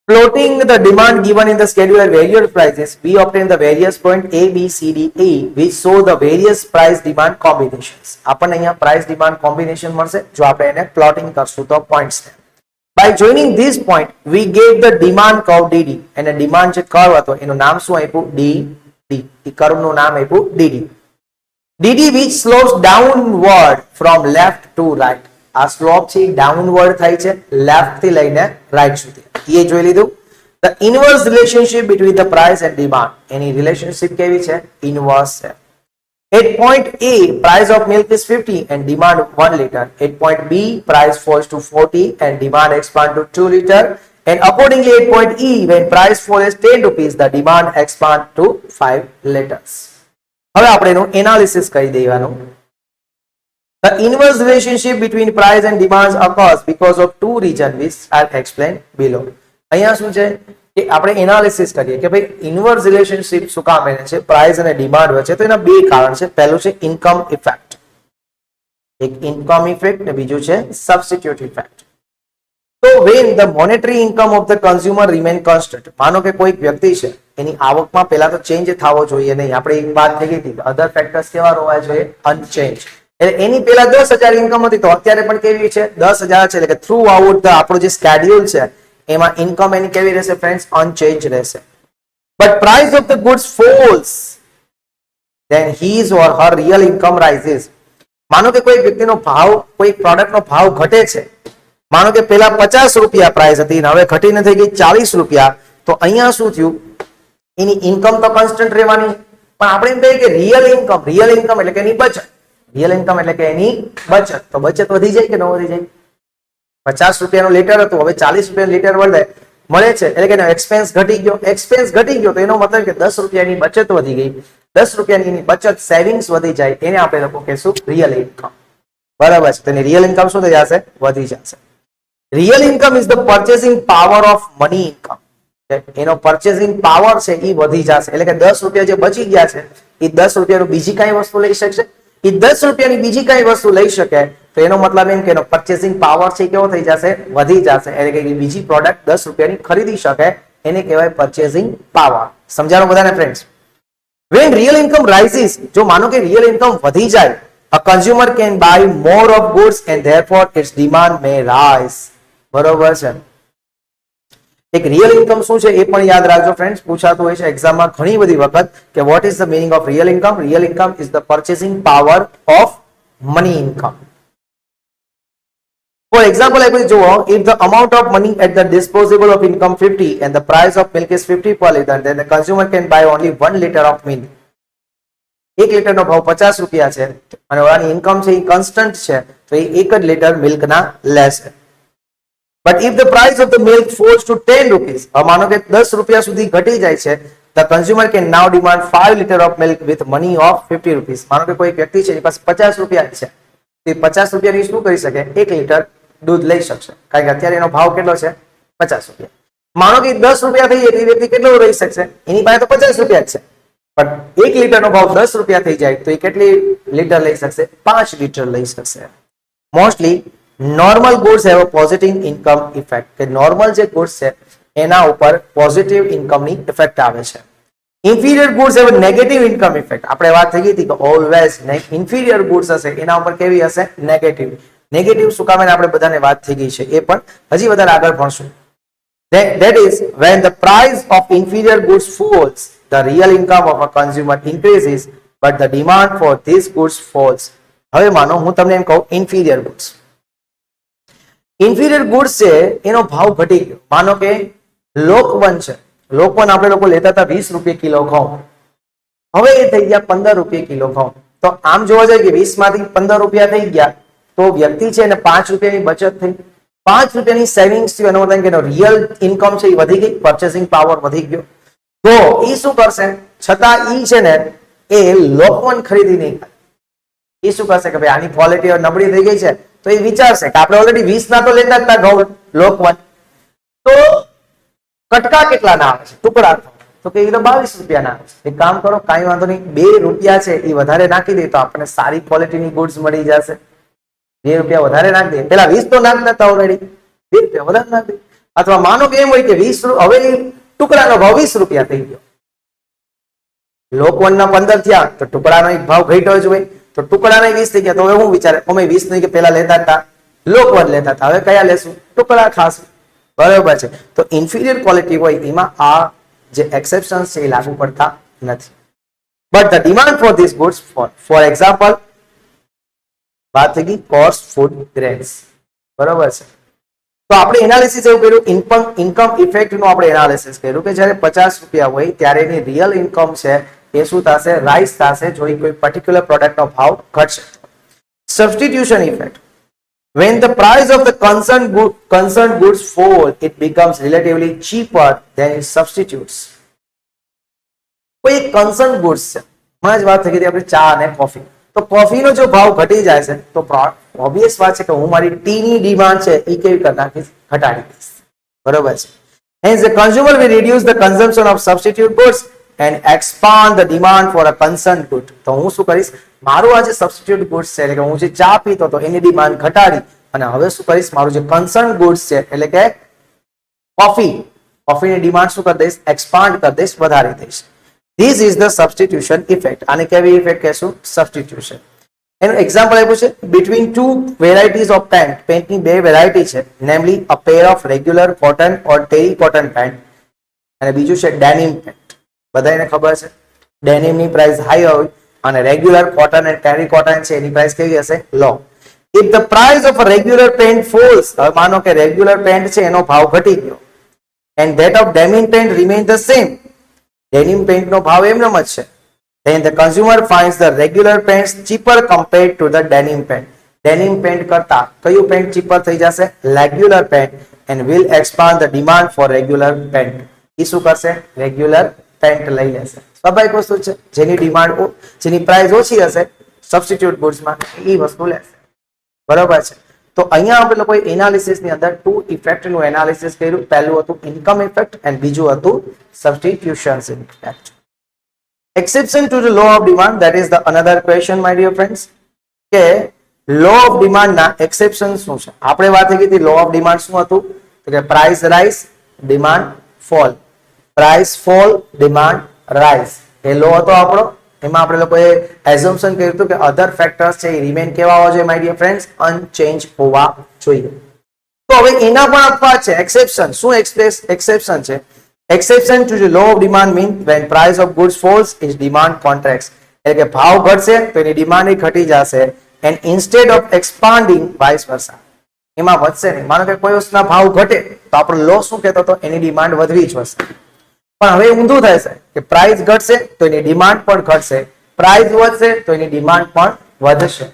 Speaker 1: Plotting the demand given in the schedule at various prices, we obtain the various point A, B, C, D, E, which show the various price demand combinations. આપણને અહીંયા price demand combination મળશે જો આપણે એને plotting કરશું તો points ને. By joining this point, we get the demand curve DD. અને demand જે curve હતો એનું નામ શું આપ્યું? DD. એ curve નું નામ આપ્યું DD. DD which slopes downward from left to right. આ સ્લોપ છે ડાઉનવર્ડ થાય છે લેફ્ટ થી લઈને રાઈટ સુધી. એ જોઈ લીધું. The inverse relationship between the price and demand, any relationship કેવી છે? ઇનવર્સ છે. At point A, price of milk is 50 and demand 1 liter. At point B, price falls to 40 and demand expands to 2 liter. And accordingly at point E, when price falls 10 rupees, the demand expands to 5 liters. હવે આપણે એનું analysis કરી દેવાનું. The inverse relationship between price and demands occurs because of two reasons which are explained below. અહીંયા શું છે કે આપણે એનાલિસિસ કરીએ કે ભાઈ ઇનવર્સ રિલેશનશિપ શું કામ એને છે પ્રાઇસ અને ડિમાન્ડ વચ્ચે. તો એના બે કારણ છે. પહેલું છે ઇન્કમ ઇફેક્ટ, એક ઇન્કમ ઇફેક્ટ ને બીજું છે સબસ્ટિટ્યુટ ઇફેક્ટ. તો when the monetary income of the consumer remain constant, માનો કે કોઈ વ્યક્તિ છે એની આવકમાં પહેલા તો ચેન્જ થવો જોઈએ નહીં. આપણે એક વાત થઈ ગઈ હતી અધર ફેક્ટર્સ કેવા હોવા જોઈએ? અનચેન્જ. એની પહેલા 10,000 ઇન્કમ હતી તો અત્યારે પણ કેવી છે? 10,000 છે. એટલે કે થ્રુ આઉટ ધ આપણો જે સ્કેડ્યુલ છે એમાં ઇન્કમ એની કેવી રહેશે ફ્રેન્ડ્સ? અનચેન્જ રહેશે. But price of the goods falls, then his or her real income rises. માનો કે કોઈ વ્યક્તિનો ભાવ, કોઈ પ્રોડક્ટનો ભાવ ઘટે છે. માનો કે પહેલા 50 રૂપિયા પ્રાઇસ હતી અને હવે ઘટીને થઈ ગઈ 40 રૂપિયા, તો અહીંયા શું થયું? એની ઇન્કમ તો કોન્સ્ટન્ટ રહેવાની, પણ આપણે એમ કહીએ કે રિયલ ઇન્કમ એટલે કે એની બચત. રિયલ ઇન્કમ એટલે કે એની બચત. તો બચત વધી જાય કે ન વધી જાય? 50 રૂપિયાનું લીટર હતું, હવે 40 રૂપિયાનું લીટર મળે છે એટલે કે એક્સપેન્સ ઘટી ગયો. એક્સપેન્સ ઘટી ગયો તો એનો મતલબ કે 10 રૂપિયાની બચત વધી ગઈ. 10 રૂપિયાની બચત સેવિંગ્સ વધી જાય એને આપણે લોકો કહેશું રિયલ ઇન્કમ. બરાબર છે? તો એની રિયલ ઇન્કમ શું થઈ જશે? વધી જશે. Real income is the purchasing power of money income. એનો પરચેસિંગ પાવર છે એ વધી જશે. એટલે કે 10 રૂપિયા જે બચી ગયા છે એ 10 રૂપિયાનું બીજી કઈ વસ્તુ લઈ શકશે. એ 10 રૂપિયાની બીજી કઈ વસ્તુ લઈ શકે તો એનો મતલબ એમ કે એનો પરચેસિંગ પાવર છે કેવો થઈ જશે? વધી જશે. એટલે કે બીજી પ્રોડક્ટ 10 રૂપિયાની ખરીદી શકે એને કહેવાય પરચેસિંગ પાવર. સમજાણું બધાને friends? When real income rises, જો માનો કે રિયલ ઇન્કમ વધી જાય, a consumer can buy more of goods and therefore its demand may rise. બરોબર છે? એક રિયલ ઇન્કમ શું છે એ પણ યાદ રાખજો ફ્રેન્ડ્સ, પૂછાતું હોય છે એક્ઝામમાં ઘણી બધી વખત કે vote is the meaning of real income. Real income is the purchasing power of money income. For example, I will show if the amount of money at the disposable of income 50 and the price of milk is 50 per liter, then the consumer can buy only 1 liter of milk. 1 લીટરનો ભાવ 50 રૂપિયા છે અને ઓની income છે એ constant છે તો એ 1 જ litre milk ના લેશે. But if the price of the milk falls to 10 rupees, માનો કે 10 રૂપિયા સુધી ઘટી જાય છે, the consumer can now demand 5 liter of milk with money of 50 rupees. માનો કે કોઈ વ્યક્તિ છે એની પાસે 50 રૂપિયા છે, તે 50 રૂપિયાની શું કરી શકે? 1 લીટર દૂધ લઈ શકશે, કારણ કે અત્યારે એનો ભાવ કેટલો છે? 50 રૂપિયા. માનો કે 10 રૂપિયા થઈ જાય, એ વ્યક્તિ કેટલો રહી શકશે? એની પાસે તો 50 રૂપિયા જ છે, પણ 1 લીટરનો ભાવ 10 રૂપિયા થઈ જાય તો એ કેટલી લીટર લઈ શકશે? 5 લીટર લઈ શકશે. Mostly normal goods have a positive income effect, કે નોર્મલ જે ગુડ્સ છે એના ઉપર પોઝિટિવ ઇન્કમની ઇફેક્ટ આવે છે. Inferior goods have a negative income effect. આપણે વાત થઈ ગઈ હતી કે ઓલવેઝ ઇન્ફિરિયર ગુડ્સ હશે એના ઉપર કેવી હશે? નેગેટિવ. નેગેટિવ શું કામ? આપણે બધાને વાત થઈ ગઈ છે, એ પણ હજી વધારે આગળ ભણશું. That is when the price of inferior goods falls, the real income of a consumer increases but the demand for these goods falls. હવે માનો હું તમને એમ કહું ઇન્ફિરિયર ગુડ્સ, ઇન્ફિરિયર ગુડ્સ છે એનો ભાવ ઘટી ગયો. માનો કે લોકવન છે, લોકવન આપણે લોકો લેતા હતા 20 રૂપિયા કિલો ઘઉં, હવે એ થઈ ગયા 15 રૂપિયા કિલો ઘઉં. તો આમ જોવા જાય કે 20 માંથી 15 રૂપિયા થઈ ગયા તો વ્યક્તિ છે એને 5 રૂપિયાની બચત થઈ, 5 રૂપિયાની સેવિંગ્સ થયું, એનો મતલબ કે એનો રિયલ ઇન્કમ છે એ વધી ગઈ, પરચેસિંગ પાવર વધી ગયો. તો એ શું કરશે? છતાં ઈ છે ને એ લોકવન ખરીદી નહીં કરે. એ શું કરશે કે ભાઈ આની ક્વોલિટી નબળી થઈ ગઈ છે, તો એ વિચારશે કે આપણે ઓલરેડી 20 ના તો લેતા જ હતા ઘઉં લોકવન, તો કટકા કેટલા ના આવે છે? ટુકડા તો કે એ તો 22 રૂપિયા ના આવે છે. એક કામ કરો, કાંઈ વાંધો નહીં, 2 રૂપિયા છે એ વધારે નાખી દે તો આપણને સારી ક્વોલિટીની ગુડ્સ મળી જશે. 2 રૂપિયા વધારે નાખી દે, પેલા 20 તો નાખતા હતા ઓલરેડી, 2 રૂપિયા વધારે નાખી દે. અથવા માનો કે એમ હોય કે 20 હવે ટુકડાનો ભાવ 20 રૂપિયા થઈ ગયો, લોકવનના 15 થયા તો ટુકડાનો એક ભાવ ઘટ્યો જ હોય, તો ટુકડાના 20 થઈ ગયા. તો હવે હું વિચારે અમે 20 નહીં કે પેલા લેતા હતા લોકવન લેતા હતા, હવે કયા લેશું? ટુકડા ખાશું. બરોબર છે. તો ઇન્ફિરિયર ક્વોલિટી હોય એમાં આ જે એક્સેપ્શન્સ છે એ લાગુ પડતા નથી. But the demand for this goods for example વાત થઈ ગઈ કોર્સ ફૂડ ગ્રેન્સ. બરોબર છે. તો આપણે એનાલિસિસ એવું કર્યું, ઇન્કમ ઇફેક્ટ નું આપણે એનાલિસિસ કર્યું કે જ્યારે 50 રૂપિયા હોય ત્યારે એની રિયલ ઇન્કમ છે એ શું થશે? રાઇઝ થશે જો કોઈ પર્ટિક્યુલર પ્રોડક્ટનો ભાવ ઘટશે. Substitution effect, when the price of the concerned goods fall, it becomes relatively cheaper than its substitutes. કોઈ કન્સર્ન ગુડ્સ છે, હમણાં જ વાત થઈ ગઈ આપણે ચા અને કોફી, તો કોફીનો જો ભાવ ઘટી જાય છે તો ઓબ્વિયસ વાત છે કે હું મારી ટી ની ડિમાન્ડ છે એ કેવી કરી નાખીશ? ઘટાડી દઈશ. બરોબર છે. Hence the consumer will reduce the consumption of substitute goods and expand the demand for a concerned good. તો હું શું કરીશ? મારું આ જે સબસ્ટિટ્યુટ ગુડ્સ છે એટલે કે હું જે ચા પીતો તો એની ડિમાન્ડ ઘટાડી અને હવે શું કરીશ? મારું જે કન્સર્ન ગુડ્સ છે એટલે કે કોફીની ડિમાન્ડ શું કરી દઈશ? એક્સપાન્ડ કરી દઈશ, વધારી દઈશ. This is the substitution effect. આને કેવી ઇફેક્ટ કહેશું? સબસ્ટિટ્યુશન. એનું એક્ઝામ્પલ આપ્યું છે between two varieties of pant. પેન્ટની બે વેરાયટી છે, namely a pair of regular cotton or terry cotton pant અને બીજું છે denim pant. બધાને ખબર છે ડેનિમની પ્રાઇસ હાઈ હોય અને રેગ્યુલર કોટન અને ટેરી કોટન છે એની પ્રાઇસ કેવી હશે? લો. If the price of a regular pant falls, હવે માનો કે રેગ્યુલર પેન્ટ છે એનો ભાવ ઘટી ગયો and that of denim pant remains the same, denim પેન્ટનો ભાવ એમનો જ છે, then the consumer finds the regular pants cheaper compared to the denim pant. Denim pant કરતા કયું પેન્ટ ચીપર થઈ જશે? Regular pant, and will expand the demand for regular pant. એ શું કરશે? રેગ્યુલર પેન્ટ લઈ લેશે. સ્વાભાવિક વસ્તુ છે, જેની ડિમાન્ડ જેની પ્રાઇસ ઓછી હશે સબસ્ટિટ્યુટ ગુડ્સમાં એ વસ્તુ લેશે. બરોબર છે. તો અહીંયા આપણે લોકોએ એનાલિસિસની અંદર 2 ઇફેક્ટનું એનાલિસિસ કર્યું. પહેલું હતું ઇન્કમ ઇફેક્ટ અને બીજું હતું substitution effect. Exception to the law of demand, that is the another question my dear friends, કે law of demand ના exception શું છે? આપણે વાત થઈ હતી લો ઓફ ડિમાન્ડ શું હતું? તો કે price rise, demand fall, price fall, demand rise. એ લો હતો આપણો. એમાં આપણે લોકોએ એઝમ્પશન કર્યું હતું કે અધર ફેક્ટર્સ છે એ રિમેન કેવા હોવા જોઈએ માય ડિયર ફ્રેન્ડ્સ? અનચેન્જ હોવા જોઈએ. તો તો હવે એના પણ અપવાદ છે, એક્સેપ્શન. શું એક્સેપ્શન છે? Exception to the law of demand means when price of goods falls, its demand contracts. એટલે કે ભાવ ઘટશે તો એની ડિમાન્ડ ઘટી જશે, and instead of expanding, vice versa. એમાં વધશે નહીં. માનો કે કોઈ વસ્તુના ભાવ ઘટે તો આપણો લો શું કહેતો હતો? એની ડિમાન્ડ વધવી જ હશે. પણ હવે ઊંધું થશે કે પ્રાઇસ ઘટશે તો એની ડિમાન્ડ પણ ઘટશે, પ્રાઇસ વધશે તો એની ડિમાન્ડ પણ વધશે.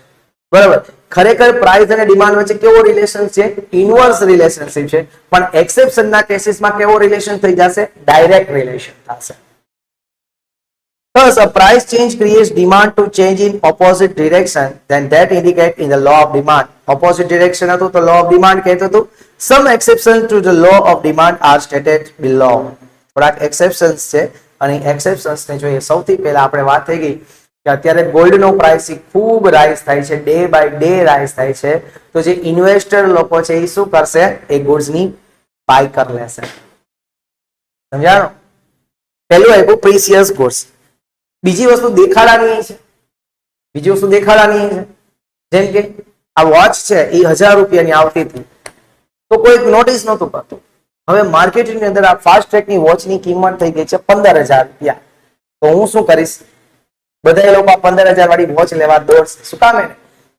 Speaker 1: બરાબર. ખરેખર પ્રાઇસ અને ડિમાન્ડ વચ્ચે કેવો રિલેશન છે? ઇનવર્સ રિલેશનશિપ છે. પણ એક્સેપ્શનના કેસીસમાં કેવો રિલેશન થઈ જશે? ડાયરેક્ટ રિલેશન થશે. Thus, a price change creates demand to change in opposite direction, then that indicate in the law of demand. Opposite direction હતું તો law of demand કહેતું હતું. Some exceptions to the law of demand are stated below. થોડાક exceptions છે અને exceptions ને જોઈએ. સૌથી પહેલા આપણે વાત થઈ ગઈ કે અત્યારે ગોલ્ડનો પ્રાઇસ ખૂબ રાઇઝ થાય છે, ડે બાય ડે રાઇઝ થાય છે. તો જે ઇન્વેસ્ટર લોકો છે એ શું કરશે? એ ગુડ્સની બાય કરી લેશે. સમજાણો? પહેલું આવ્યું પ્રીસિયસ ગુડ્સ. બીજી વસ્તુ દેખાડાની છે. જેમ કે આ વોચ છે એ 1000 રૂપિયાની આવતી હતી તો કોઈ નોટિસ નહોતું કરતું. હવે માર્કેટની અંદર આ ફાસ્ટ ટ્રેકની વોચની કિંમત થઈ ગઈ છે 15000 રૂપિયા. તો હું શું કરીશ? બધા લોકો 15000 વાળી વોચ લેવા દોડશે. શું કામ?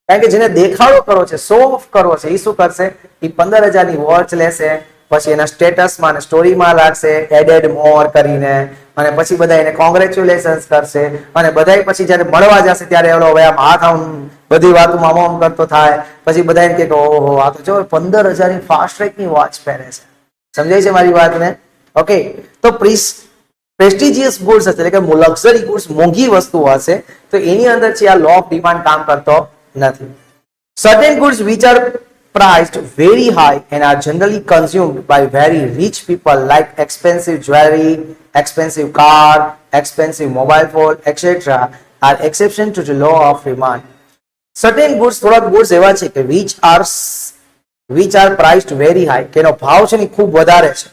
Speaker 1: કારણ કે જેને દેખાડો કરવો છે, શો ઓફ કરવો છે, એ શું કરશે? એ 15000 ની વોચ લેશે, પછી એના સ્ટેટસમાં અને સ્ટોરીમાં લાગશે એડેડ મોર કરીને, અને પછી બધા એને કોંગ્રેચ્યુલેશન્સ કરશે, અને બધા પછી જયારે મળવા જશે ત્યારે એનો આમ હાથ આમ બધી વાતોમાં આમ કરતો થાય. પછી બધા એમ કે ઓહો આ તો જો 15000 ની ફાસ્ટ ટ્રેકની વોચ પહેરે છે. સમજાય છે મારી વાતને? ઓકે. તો પ્રેસ્ટિજિયસ ગુડ્સ હશે, એટલે કે લક્ઝરી ગુડ્સ, મોંઘી વસ્તુ હશે તો એની અંદર છે આ લો ઓફ ડિમાન્ડ કામ કરતો નથી. Certain goods which are priced very high and are generally consumed by very rich people like expensive jewelry, expensive car, expensive mobile phone, etc. are exception to the law of demand. Certain goods, થોડાક goods એવા છે કે which are priced very high, કે એનો ભાવ છે ને ખૂબ વધારે છે,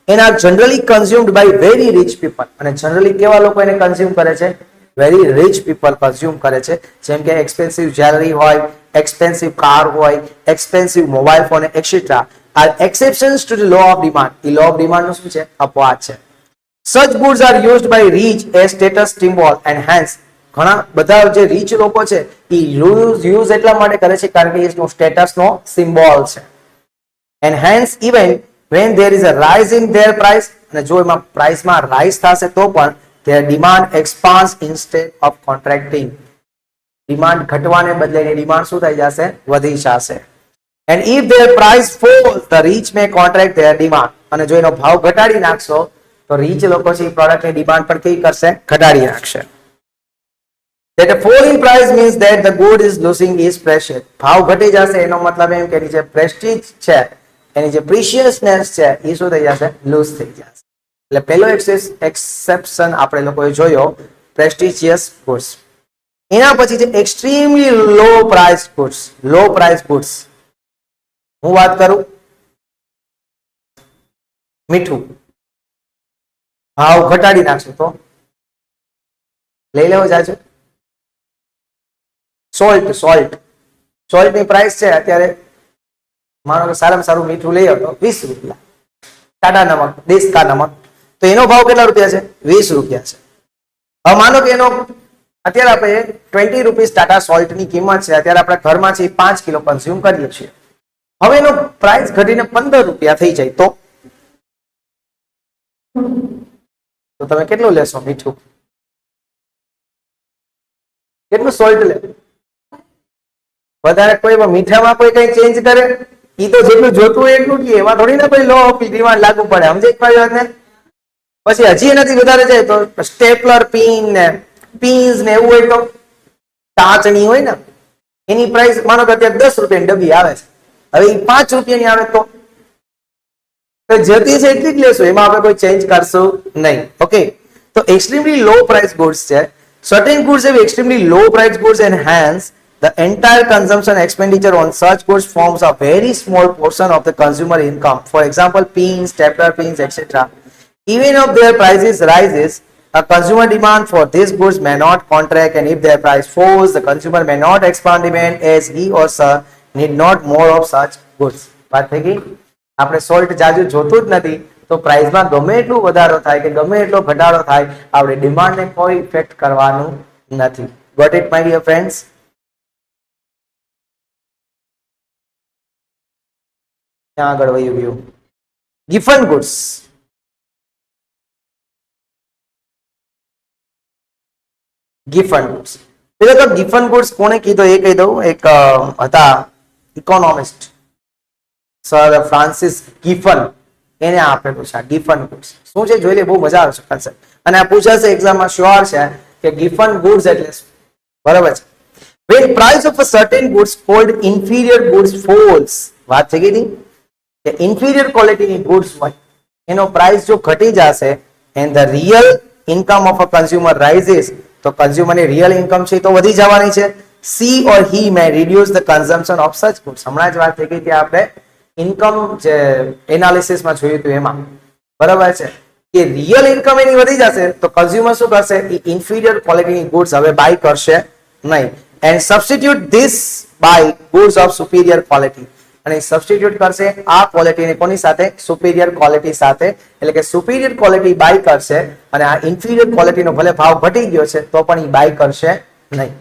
Speaker 1: and are generally consumed by very rich people. અને generally કેવા લોકો એને કન્ઝ્યુમ કરે છે? વેરી રિચ પીપલ કન્ઝ્યુમ કરે છે. જેમ કે એક્સપેન્સિવ જ્વેલરી હોય, એક્સપેન્સિવ કાર હોય, expensive mobile phone etcetera are exceptions to the law of demand. એ લો ઓફ ડિમાન્ડ નું શું છે? અપવાદ છે. Such goods are used by rich as status symbol and hence. ઘણા બધા જે રીચ લોકો છે એ યુઝ એટલા માટે કરે છે કારણ કે એનો સ્ટેટસનો સિમ્બોલ છે. And hence even when there is a rise in their price, અને જો એમાં પ્રાઇસમાં રાઇઝ થશે તો પણ their demand expands instead of contracting. Demand ઘટવાને બદલે એની ડિમાન્ડ શું થઈ જશે? વધી જશે. and if their price falls, the rich may contract their demand. અને જો એનો ભાવ ઘટાડી નાખશો તો રીચ લોકો છે એ પ્રોડક્ટની ડિમાન્ડ પણ કેવી કરશે? ઘટાડી નાખશે. that a fall in price means that the good is losing its precious. ભાવ ઘટી જશે એનો મતલબ એમ કે એની જે પ્રેસ્ટીજ છે, એની જે પ્રિશિયસનેસ છે એ શું થઈ જશે? લૂઝ થઈ જશે. એટલે પહેલો એક્સેપ્શન આપણે લોકોએ જોયો પ્રેસ્ટિજિયસ ગુડ્સ. એના પછી છે એક્સ્ટ્રીમલી લો પ્રાઇસ ગુડ્સ. લો પ્રાઇસ ગુડ્સ હું વાત કરું, મીઠું ભાવ ઘટાડી નાખશું તો લઈ લેવો જાજો. સોલ્ટ ની પ્રાઇસ છે અત્યારે, માનો કે સારામાં સારું મીઠું લઈ આવતો 20 રૂપિયા, ટાટા નમક, દેશ કા નમક, તો એનો ભાવ કેટલા રૂપિયા છે? 20 રૂપિયા છે. હવે માનો કે એનો અત્યારે આપણે 20 રૂપીસ ટાટા સોલ્ટ ની કિંમત છે, અત્યારે આપણે ઘરમાં છે 5 કિલો કન્ઝ્યુમ કરીએ છીએ. હવે એનો પ્રાઇસ ઘટીને 15 રૂપિયા થઈ જાય તો તમે કેટલું લેશો મીઠું? કેટલું સોલ્ટ લે? વધારે કોઈ મીઠામાં કોઈ કઈ ચેન્જ કરે? ઈ તો જેટલું જોતું હોય એટલું કે એમાં થોડી ના કોઈ લો ઓફ ડિમાન્ડ લાગુ પડે. સમજે એક વાત ને? પછી હજી એનાથી વધારે જાય તો સ્ટેપલર પિન ને પીન્સ ને એવું હોય તો ટાચણી હોય ને એની પ્રાઇસ માનો કે અત્યારે 10 રૂપિયાની ડબ્બી આવે છે, હવે એ 5 રૂપિયાની આવે તો જતી છે એટલી જ લેશું, એમાં આપણે કોઈ ચેન્જ કરશું નહીં. ઓકે. તો એક્સ્ટ્રીમલી લો પ્રાઇસ ગુડ્સ છે. Certain goods have extremely low price goods and hence the entire consumption expenditure on such goods forms a very small portion of the consumer income. For example, pins, stapler pins, etc. Even if their prices rises, a consumer demand for these goods may not contract, and if their price falls, the consumer may not expand demand as he or she need not more of such goods. વાત થઈ ગઈ? આપણે salt જાજુ જોતું જ નથી, તો પ્રાઇસમાં ગમે એટલું વધારો થાય કે ગમે એટલો ઘટાડો થાય, આપણે ડિમાન્ડને કોઈ ઇફેક્ટ કરવાનું નથી. Got it my dear friends? ત્યાં આગળ વયું ગયું. Giffen goods. Giffen goods. પેલા તો ગિફન ગુડ્સ કોને કીધો એ કહી દઉં. એક હતા ઇકોનોમિસ્ટ સર ફ્રાન્સિસ ગિફન, એને આપેલું છે ગિફન ગુડ્સ. શું છે જોઈ લે, બહુ મજા આવશે કન્સેપ્ટ. અને આ પૂછાશે એક્ઝામમાં શ્યોર છે કે ગિફન ગુડ્સ એટલે શું. બરાબર છે. when price of a certain goods called inferior goods falls, વાત થઈ ગઈ કે inferior quality ની goods હોય એનો પ્રાઇસ જો ઘટી જશે and the real income of a consumer rises, તો કન્ઝ્યુમર ની રિયલ ઇન્કમ છે તો વધી જવાની છે. she or he may reduce the consumption of such goods. હમણાં જ વાત થઈ ગઈ કે આપણે ઇન્કમ જે એનાલિસિસ માં જોયું હતું એમાં, બરાબર છે, કે રિયલ ઇન્કમ એની વધી જશે તો કન્ઝ્યુમર શું કરશે, એ ઇન્ફિરિયર ક્વોલિટીની ગુડ્સ હવે બાય કરશે નહીં. And substitute this buy goods of superior quality, અને સબસ્ટિટ્યુટ કરશે આ ક્વોલિટીને કોની સાથે, સુપીરિયર ક્વોલિટી સાથે. એટલે કે સુપીરિયર ક્વોલિટી બાય કરશે અને આ ઇન્ફિરિયર ક્વોલિટીનો ભલે ભાવ ઘટી ગયો છે તો પણ એ બાય કરશે નહીં.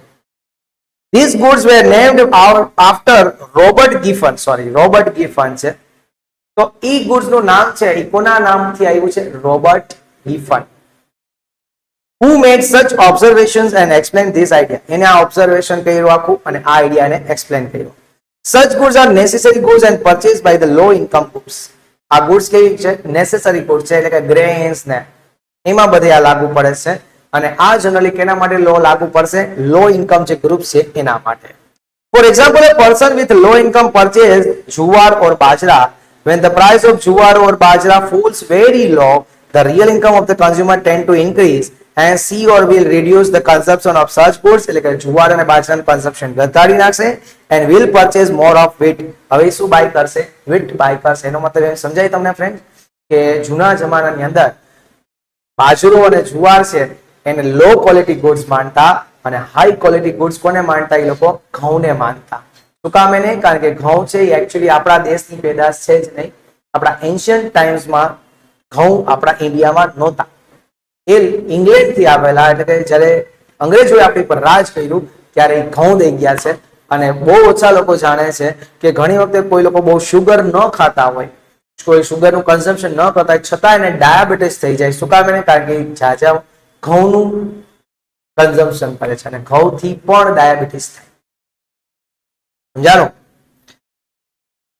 Speaker 1: These goods were named after Robert Giffen. Robert Giffen છે. તો ઈ ગુડ્સ નું નામ છે એ કોના નામથી આવ્યું છે, Robert Giffen. Who made such observations and explained this idea. એને આ ઓબ્ઝર્વેશન કર્યું આખું અને આ આઈડિયાને એક્સપ્લેન કર્યું. Such goods are necessary goods and purchased by the low income groups. આ ગુડ્સ કેવી છે, નેસેસરી ગુડ્સ છે, એટલે કે ગ્રેન્સ ને એમાં બધે આ લાગુ પડે છે. અને આ જનરલી કેના માટે લો લાગુ પડશે, લો ઇન્કમ જે ગ્રુપ છે એના માટે. For example, a person with low income purchase jowar or bajra. When the price of jowar or bajra falls very low, the real income of the consumer tend to increase and she or will reduce the consumption of such goods. એટલે કે જુવાર અને બાજરાનું consumption ઘટાડી નાખશે and will purchase more of wheat. હવે શું by કરશે, wheat by કરશે. એનો મતલબ એમ સમજાય તમને ફ્રેન્ડ કે જૂના જમાનાની અંદર બાજરો અને જુવાર છે એને લો ક્વોલિટી ગુડ્સ માનતા અને હાઈ ક્વોલિટી ગુડ્સ કોને માનતા, એ લોકો ઘઉંને માનતા. શું કામ એને, કારણ કે ઘઉં છે એ એકચ્યુઅલી આપણા દેશની પેદાશ છે જ નહીં. આપણા એન્શિયન્ટ ટાઈમ્સમાં ઘઉં આપણા ઇન્ડિયામાં નહોતા, એ ઇંગ્લેન્ડ થી આવેલા. એટલે કે જ્યારે અંગ્રેજોએ આપણી પર રાજ કર્યું ત્યારે ઘઉં દઈ ગયા છે. અને બહુ ઓછા લોકો જાણે છે કે ઘણી વખતે કોઈ લોકો બહુ શુગર ન ખાતા હોય, કોઈ શુગરનું કન્ઝમ્પશન ન કરતા હોય છતાં એને ડાયાબિટીસ થઈ જાય. શું કામ એને, કારણ કે જાજા ઘઉંનું કન્ઝમ્પશન કરે છે અને ઘઉંથી પણ ડાયાબિટીસ થાય. સમજાણું?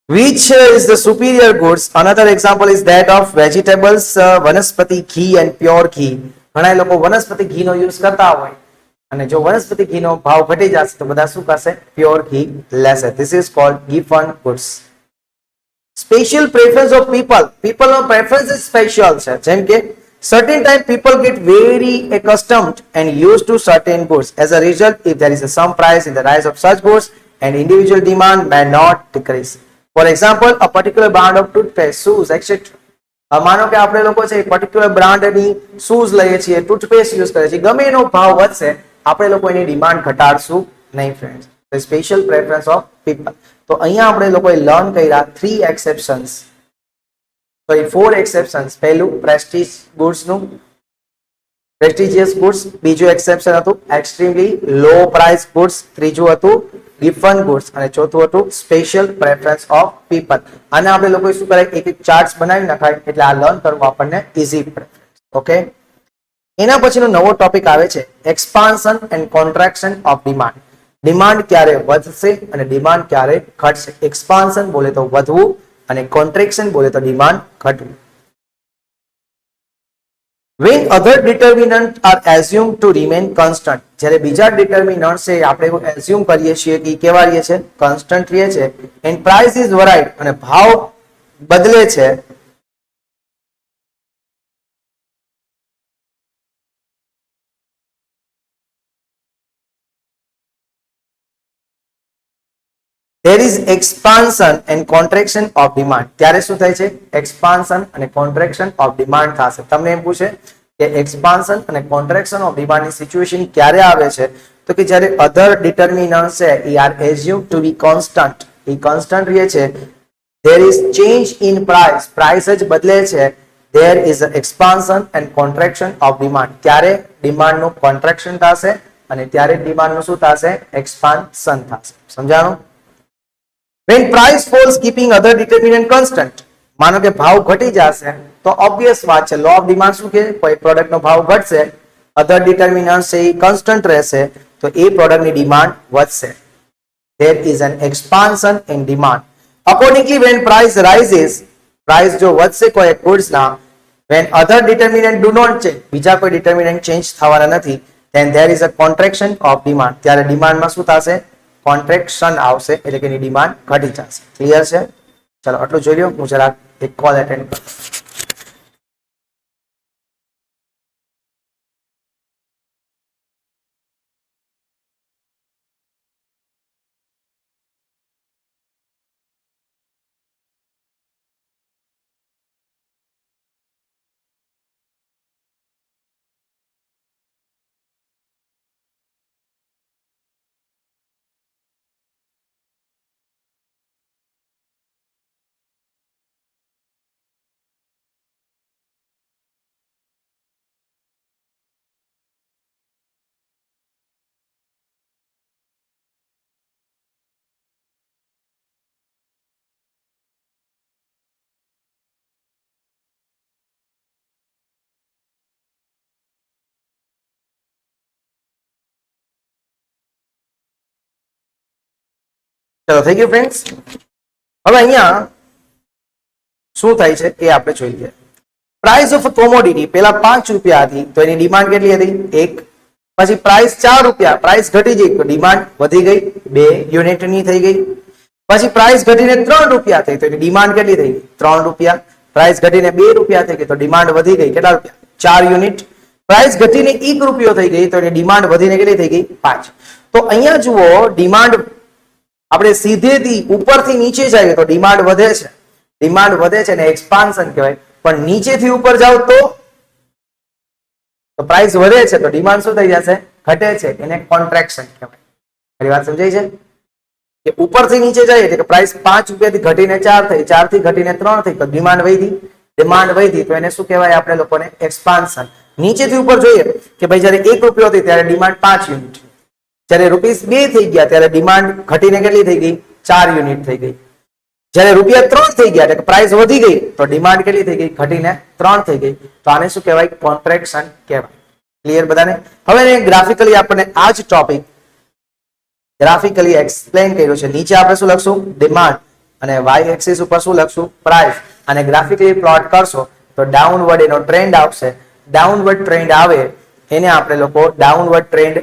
Speaker 1: Which is the superior goods? Another example is that of vegetables, વનસ્પતિ ઘી and pure ઘી. ઘણા લોકો વનસ્પતિ ઘીનો યુઝ કરતા હોય અને જો વનસ્પતિ ઘીનો ભાવ ઘટી જશે તો બધા શું કરશે, પ્યોર ઘી લેશે. This is called given goods. Special preference of people. People no preference special છે. જેમ કે certain time people get very accustomed and used to certain goods. As a result, if there is some price in the rise of such goods and individual demand may not decrease. For example, a particular brand of toothpaste, shoes, etc. માનો કે આપણે લોકો છે particular બ્રાન્ડની shoes લઈએ છીએ, toothpaste use કરીએ છીએ, ગમે એનો ભાવ વધશે આપણે લોકો એની ડિમાન્ડ ઘટાડશું નહીં friends. Special preference of people. તો અહીંયા આપણે લોકોએ લર્ન કર્યા 3 એક્સેપ્શન્સ, સોરી 4 એક્સેપ્શન્સ. પહેલું પ્રેસ્ટીજ ગુડ્સનું, પ્રેસ્ટિજિયસ ગુડ્સ. બીજું એક્સેપ્શન હતું એક્સ્ટ્રીમલી લો પ્રાઇસ ગુડ્સ. ત્રીજું હતું given goods અને ચોથું હતું સ્પેશિયલ પ્રેફરન્સ ઓફ પીપલ. અને આપણે લોકો શું કરે, એક એક ચાર્ટ્સ બનાવી નખાય એટલે આ લર્ન કરવું આપણને ઈઝી પડે. ઓકે, એના પછીનો નવો ટોપિક આવે છે expansion and contraction of demand. Demand ક્યારે વધશે અને ડિમાન્ડ ક્યારે ઘટશે. એક્સપાન્શન બોલે તો વધવું અને કોન્ટ્રેક્શન બોલે તો demand ઘટવું. When other determinants are assumed to remain constant. જ્યારે બીજા ડિટર્મિનન્ટ છે આપણે એવું એઝ્યુમ કરીએ છીએ કે કેવા રહે છે, કોન્સ્ટન્ટ રહે છે. and price is varied અને ભાવ બદલે છે. There is expansion and contraction of demand. ત્યારે શું થાય છે, એક્સપાન્શન અને કોન્ટ્રેક્શન ઓફ ડિમાન્ડ થશે. તમને એમ પૂછે કે એક્સપાન્શન અને કોન્ટ્રેક્શન ઓફ ડિમાન્ડની સિચ્યુએશન ક્યારે આવે છે, તો કે જ્યારે અધર ડિટર્મિનન્ટ છે એ are assume to be constant, એ કોન્સ્ટન્ટ રહે છે there is change in price, price જ બદલે છે, there is an expansion and contraction of demand, ત્યારે ડિમાન્ડ નું કોન્ટ્રેક્શન થશે અને ત્યારે ડિમાન્ડ નું શું થશે, એક્સપાન્શન થશે. સમજાણું? when price falls keeping other determinant constant, માનો કે ભાવ ઘટી જશે તો ઓબ્વિયસ વાત છે, લો ઓફ ડિમાન્ડ શું કે કોઈ પ્રોડક્ટ નો ભાવ ઘટશે, અધર ડિટર્મિનન્ટ છે એ કોન્સ્ટન્ટ રહેશે તો એ પ્રોડક્ટ ની ડિમાન્ડ વધશે. there is an expansion in demand. accordingly when price rises, price જો વધશે કોઈ goods ના, when other determinant do not change, બીજા કોઈ determinant change થવાના નથી, then there is a contraction of demand, ત્યારે ડિમાન્ડ માં શું થશે, કોન્ટ્રેક્શન આવશે, એટલે કે એની ડિમાન્ડ ઘટી જશે. ક્લિયર છે? ચલો આટલું જોઈ લો, હું જરા એક કોલ એટેન્ડ કરું. ચલો થઈ ગયું ફ્રેન્ડ્સ. હવે અહીંયા શું થાય છે એ આપણે જોઈ લઈએ. પ્રાઇસ ઓફ કોમોડિટી પેલા 5 રૂપિયા હતી તો એની ડિમાન્ડ કેટલી હતી, 1. પછી પ્રાઇસ 4 રૂપિયા, પ્રાઇસ ઘટી ગઈ તો ડિમાન્ડ વધી ગઈ, 2 યુનિટની થઈ ગઈ. પછી પ્રાઇસ ઘટીને 3 રૂપિયા થઈ તો એની ડિમાન્ડ કેટલી થઈ ગઈ, 3 રૂપિયા. પ્રાઇસ ઘટીને 2 રૂપિયા થઈ ગઈ તો ડિમાન્ડ વધી ગઈ કેટલા રૂપિયા, 4 યુનિટ. પ્રાઇસ ઘટીને 1 રૂપિયો થઈ ગઈ તો એની ડિમાન્ડ વધીને કેટલી થઈ ગઈ, 5. તો અહીંયા જુઓ ડિમાન્ડ આપણે સીધેથી ઉપરથી નીચે જઈએ તો ડિમાન્ડ વધે છે, ડિમાન્ડ વધે છે ને એક્સપાન્શન કહેવાય. પણ નીચેથી ઉપર જાવ તો પ્રાઇસ વધે છે તો ડિમાન્ડ શું થઈ જશે, ઘટે છે, એને કોન્ટ્રેક્શન કહેવાય. મારી વાત સમજાય છે કે ઉપરથી નીચે જઈએ એટલે કે પ્રાઇસ 5 રૂપિયાથી ઘટીને 4 થઈ, 4 થી ઘટીને 3 થઈ તો ડિમાન્ડ વધી, ડિમાન્ડ વધી તો એને શું કહેવાય આપણે લોકોને, એક્સપાન્શન. નીચેથી ઉપર જોઈએ કે ભાઈ જ્યારે 1 રૂપિયો હતી ત્યારે ડિમાન્ડ 5 યુનિટ, જ્યારે ₹2 થઈ ગયા ત્યારે ડિમાન્ડ ઘટીને કેટલી થઈ ગઈ, 4 યુનિટ થઈ ગઈ. જ્યારે ₹3 થઈ ગયા એટલે પ્રાઇસ વધી ગઈ તો ડિમાન્ડ કેટલી થઈ ગઈ, ઘટીને 3 થઈ ગઈ. તો આને શું કહેવાય, કોન્ટ્રેક્શન કહેવાય. ક્લિયર બધાને? હવે ગ્રાફિકલી આપણને આ જ ટોપિક ગ્રાફિકલી એક્સપ્લેન કર્યો છે. નીચે આપણે શું લખશું, ડિમાન્ડ, અને વાય એક્સિસ ઉપર શું લખશું, પ્રાઇસ. અને ગ્રાફિકલી પ્લોટ કરશો તો ડાઉનવર્ડ એનો ટ્રેન્ડ આવશે. ડાઉનવર્ડ ટ્રેન્ડ આવે એને આપણે લોકો ડાઉનવર્ડ ટ્રેન્ડ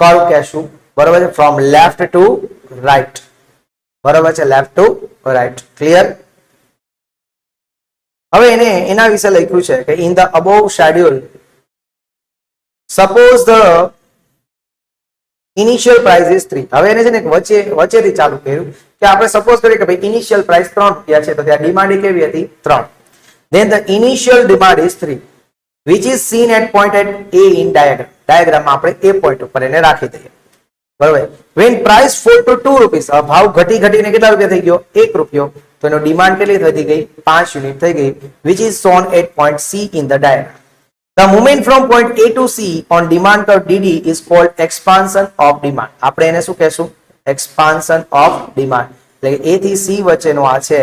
Speaker 1: કર્વ કહેશું, બરોબર છે, ફ્રોમ લેફ્ટ ટુ રાઈટ, બરોબર છે, લેફ્ટ ટુ રાઈટ. ક્લિયર? હવે એના વિશે લખ્યું છે કે in the above schedule suppose the initial price is 3. હવે એને છે ને વચ્ચેથી ચાલુ કર્યું કે આપણે સપોઝ કરીએ કે ભાઈ ઇનિશિયલ પ્રાઇસ 3 રૂપિયા છે તો ત્યાં ડિમાન્ડ કેવી હતી, 3. then the initial demand is 3 which is seen at point at A in diagram. ડાયાગ્રામમાં આપણે A પોઈન્ટ ઉપર એને રાખી દઈએ, બરોબર. when price fall to 2 rupees, ભાવ ઘટીને કેટલા રૂપિયા થઈ ગયો, 1 રૂપિયો, તો એનો ડિમાન્ડ કેટલી વધી ગઈ, 5 યુનિટ થઈ ગઈ, which is shown at point C in the diagram. The movement from point A to C on demand curve DD is called expansion of demand. આપણે એને શું કહેશું, expansion of demand. એટલે A થી C વચ્ચેનો આ છે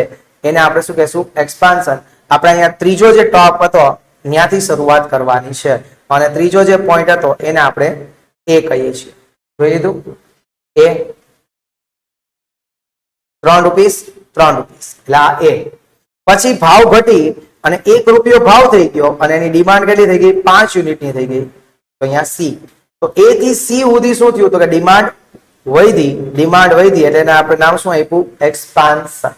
Speaker 1: એને આપણે શું કહેશું, expansion. આપણે અહીંયા ત્રીજો જે ટોપ હતો ત્યાંથી શરૂઆત કરવાની છે અને ત્રીજો જે પોઈન્ટ હતો એને આપણે A કહીએ છીએ. જોઈ લીધું? A 3 રૂપિયા એટલે આ A. પછી ભાવ ઘટી અને 1 રૂપિયો ભાવ થઈ ગયો અને એની ડિમાન્ડ કેટલી થઈ ગઈ, 5 યુનિટની થઈ ગઈ, તો અહીંયા C. તો A થી C સુધી શું થયું, તો કે ડિમાન્ડ વધી એટલે એને આપણે નામ શું આપ્યું, એક્સપાન્શન.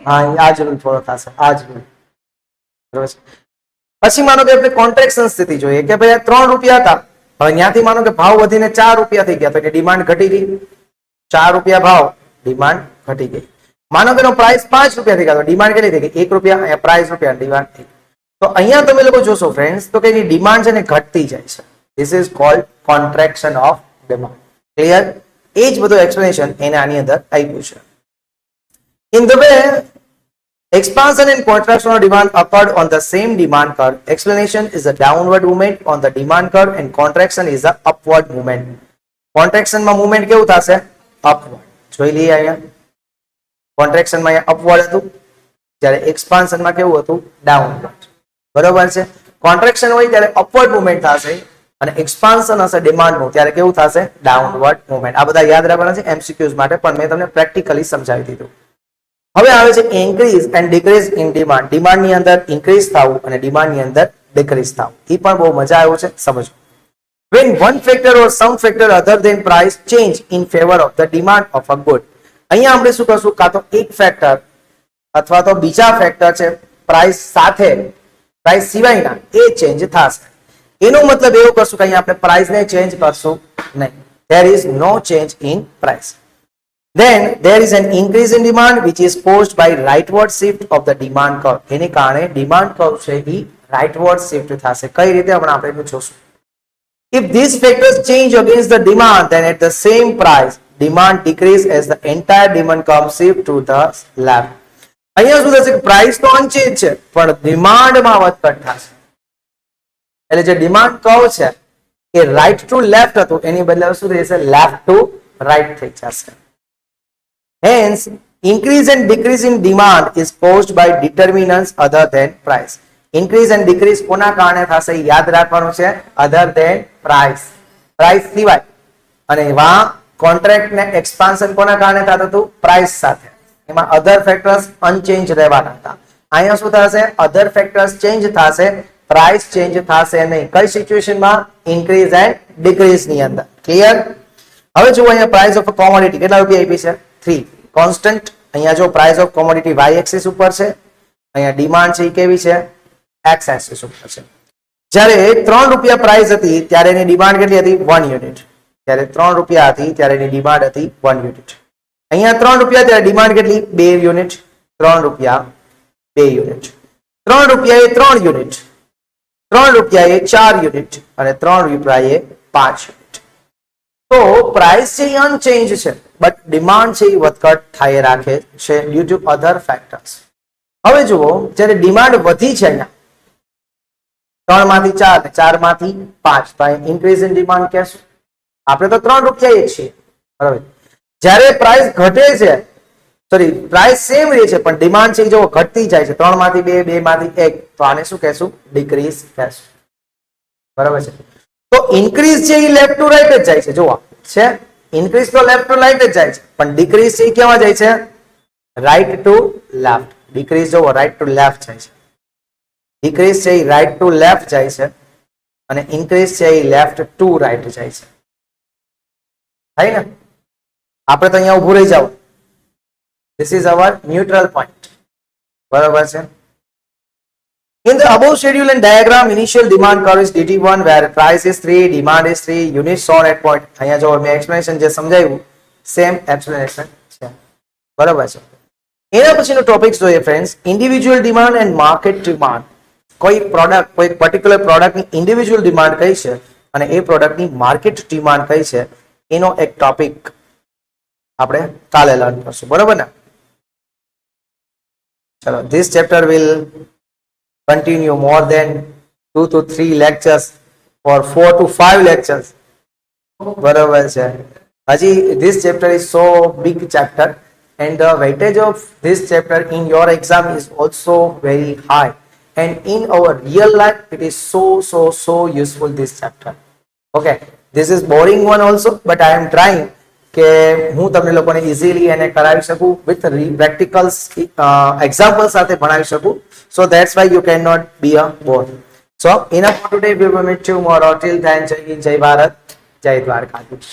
Speaker 1: હા આ જ રૂલ ફોલો થશે, આ જ રૂલ. પછી માનો કે આપણે કોન્ટ્રેક્શન સ્થિતિ જોઈએ કે ભાઈ 3 રૂપિયા હતા, હવે ત્યાંથી માનો કે ભાવ વધીને 4 રૂપિયા થઈ ગયા તો ડિમાન્ડ ઘટી ગઈ, 4 રૂપિયા ભાવ, ડિમાન્ડ ઘટી ગઈ. માનો કે એનો પ્રાઇસ 5 રૂપિયા થઈ ગયો, ડિમાન્ડ કેટલી થઈ ગઈ? 1 રૂપિયા, અહીંયા પ્રાઇસ રૂપિયા, ડિમાન્ડ થઈ. તો અહીંયા તમે લોકો જોશો ફ્રેન્ડ્સ તો કે એની ડિમાન્ડ છે ને ઘટતી જાય છે. This is called contraction of demand. Clear? એ જ બધું એક્સપ્લેનેશન એને આની અંદર આપ્યું છે. In the way expansion and contraction of demand occurred on the same demand curve, explanation is a downward movement on the demand curve and contraction is a upward movement. Contraction માં movement કેવું થશે? Upward. જોઈ લઈએ અહીંયા. Contraction માં અહીંયા upward હતું, જ્યારે expansion માં કેવું હતું? Downward. બરોબર છે? Contraction હોય ત્યારે upward movement થશે અને expansion હશે demand નું ત્યારે કેવું થશે? Downward movement. આ બધા યાદ રાખવાના છે MCQs માટે, પણ મેં તમને પ્રેક્ટિકલી સમજાવી દીધું. હવે આવે છે increase and decrease in demand. Demand ની અંદર ઇન્ક્રીઝ થવું અને ડિમાન્ડ ની અંદર ડિક્રીઝ થવું. એ પણ બહુ મજા આવ્યું છે, સમજો. When one factor or some factor other than price change in favor of the demand of a good. અહીંયા આપણે શું કરશું? કાં તો એક ફેક્ટર અથવા તો બીજા ફેક્ટર છે પ્રાઇસ સાથે, પ્રાઇસ સિવાયના, એ ચેન્જ થશે. એનો મતલબ એવો કરશું કે અહીંયા આપણે પ્રાઇસને ચેન્જ કરશું નહીં. There is no change in price. Then there is an increase in demand which is caused by rightward shift of the demand curve. એને કારણે demand curve છે એ rightward shift થશે. કઈ રીતે હમણાં આપણે જોશું. If these factors change against the demand, then at the same price demand decrease as the entire demand curve shift to the left. અહીંયા શું થશે? પ્રાઇસ તો અનચેન્જ છે પણ ડિમાન્ડમાં વધઘટ થશે. એટલે જે ડિમાન્ડ કર્વ છે એ રાઈટ ટુ લેફ્ટ હતું એની બદલે શું થશે? લેફ્ટ ટુ રાઈટ થઈ જશે. Hence, increase and decrease in demand is caused by determinants other than price. Increase and decrease કોના કારણે થશે? યાદ રાખવાનું છે, other than price. Price સિવાય. અને એમાં કોન્ટ્રાક્ટ ને એક્સપાન્શન કોના કારણે થતું હતું? પ્રાઇસ સાથે. એમાં અધર ફેક્ટર્સ અનચેન્જ રહેવાના હતા. અહીંયા શું થશે? અધર ફેક્ટર્સ ચેન્જ થશે, પ્રાઇસ ચેન્જ થશે નહીં. કઈ સિચ્યુએશનમાં? ઇન્ક્રીઝ એન્ડ ડિક્રીઝ ની અંદર. ક્લિયર? હવે જુઓ અહીંયા પ્રાઇસ ઓફ કોમોડિટી કેટલા રૂપિયા આપી છે? 3 કોન્સ્ટન્ટ. અહીંયા જો price of commodity y axis ઉપર છે, અહીંયા ડિમાન્ડ છે એ કેવી છે? x એક્સિસ ઉપર છે. જ્યારે 3 રૂપિયા પ્રાઇસ હતી ત્યારે એની ડિમાન્ડ કેટલી હતી? 1 યુનિટ. જ્યારે 3 રૂપિયા હતી ત્યારે એની ડિમાન્ડ હતી 1 યુનિટ. અહીંયા 3 રૂપિયા ત્યારે ડિમાન્ડ કેટલી? 2 યુનિટ. 3 રૂપિયા 2 યુનિટ. 3 રૂપિયા એ 3 યુનિટ. 3 રૂપિયા એ 4 યુનિટ અને 3 રૂપિયા એ 5 યુનિટ. તો પ્રાઇસ છે એ અનચેન્જ છે બટ ડિમાન્ડ છે એ વધઘટ થાય રાખે છે ડ્યુ ટુ અધર ફેક્ટર્સ. હવે જુઓ, જ્યારે ડિમાન્ડ વધી છે અહીંયા 3 માંથી 4 ને 4 માંથી 5, તો અહીં ઇન્ક્રીઝ ઇન ડિમાન્ડ કહેશું. આપણે તો 3 રૂપિયા એ છીએ, બરાબર. જ્યારે પ્રાઇસ ઘટે છે, સોરી પ્રાઇસ સેમ રહે છે પણ ડિમાન્ડ છે જો ઘટતી જાય છે 3 માંથી 2, 2 માંથી 1, તો આને શું કહેશું? ડિક્રીઝ કહેશું. બરાબર છે. તો ઇન્ક્રીઝ છે એ લેફ્ટ ટુ રાઈટ જ જાય છે. જોવા છે, ઇન્ક્રીઝ તો લેફ્ટ ટુ રાઈટ જ જાય છે પણ ડિક્રીઝ છે એ કેવા જાય છે? Right to left. ડિક્રીઝ જોવો રાઈટ ટુ લેફ્ટ જાય છે. ડિક્રીઝ છે એ રાઈટ ટુ લેફ્ટ જાય છે અને ઇન્ક્રીઝ છે એ લેફ્ટ ટુ રાઈટ જાય છે. થાય ને? આપણે તો અહીંયા ઉભું રહી જાવ. This is our neutral point. બરાબર છે. In the above schedule and diagram, initial demand curve is DT1 where price is 3, demand is 3, units shown at point. અહીંયા જો મેં explanation જે સમજાવ્યું સેમ explanation છે. બરાબર છે. એના પછીનો ટોપિક જોઈએ friends, individual demand and market demand. કોઈ પ્રોડક્ટ, કોઈ પર્ટિક્યુલર પ્રોડક્ટની ઇન્ડિવિજ્યુઅલ ડિમાન્ડ કઈ છે અને એ પ્રોડક્ટની માર્કેટ ડિમાન્ડ કઈ છે એનો એક ટોપિક આપણે કાલે લર્ન કરશું. બરાબર ને? ચલો, this chapter will continue more than 2 to 3 lectures or 4 to 5 lectures. બરાબર છે. હજી this chapter is so big chapter and the weightage of this chapter in your exam is also very high and in our real life it is so useful this chapter. Okay, this is boring one also but I am trying કે હું તમને લોકોને easily એને કરાવી શકું with practicals example સાથે ભણાવી શકું. So that's why you can not be a bore. So enough for today. We will meet tomorrow. Till then, Jai Hind, જય ભારત, જય દ્વારકાધીશ.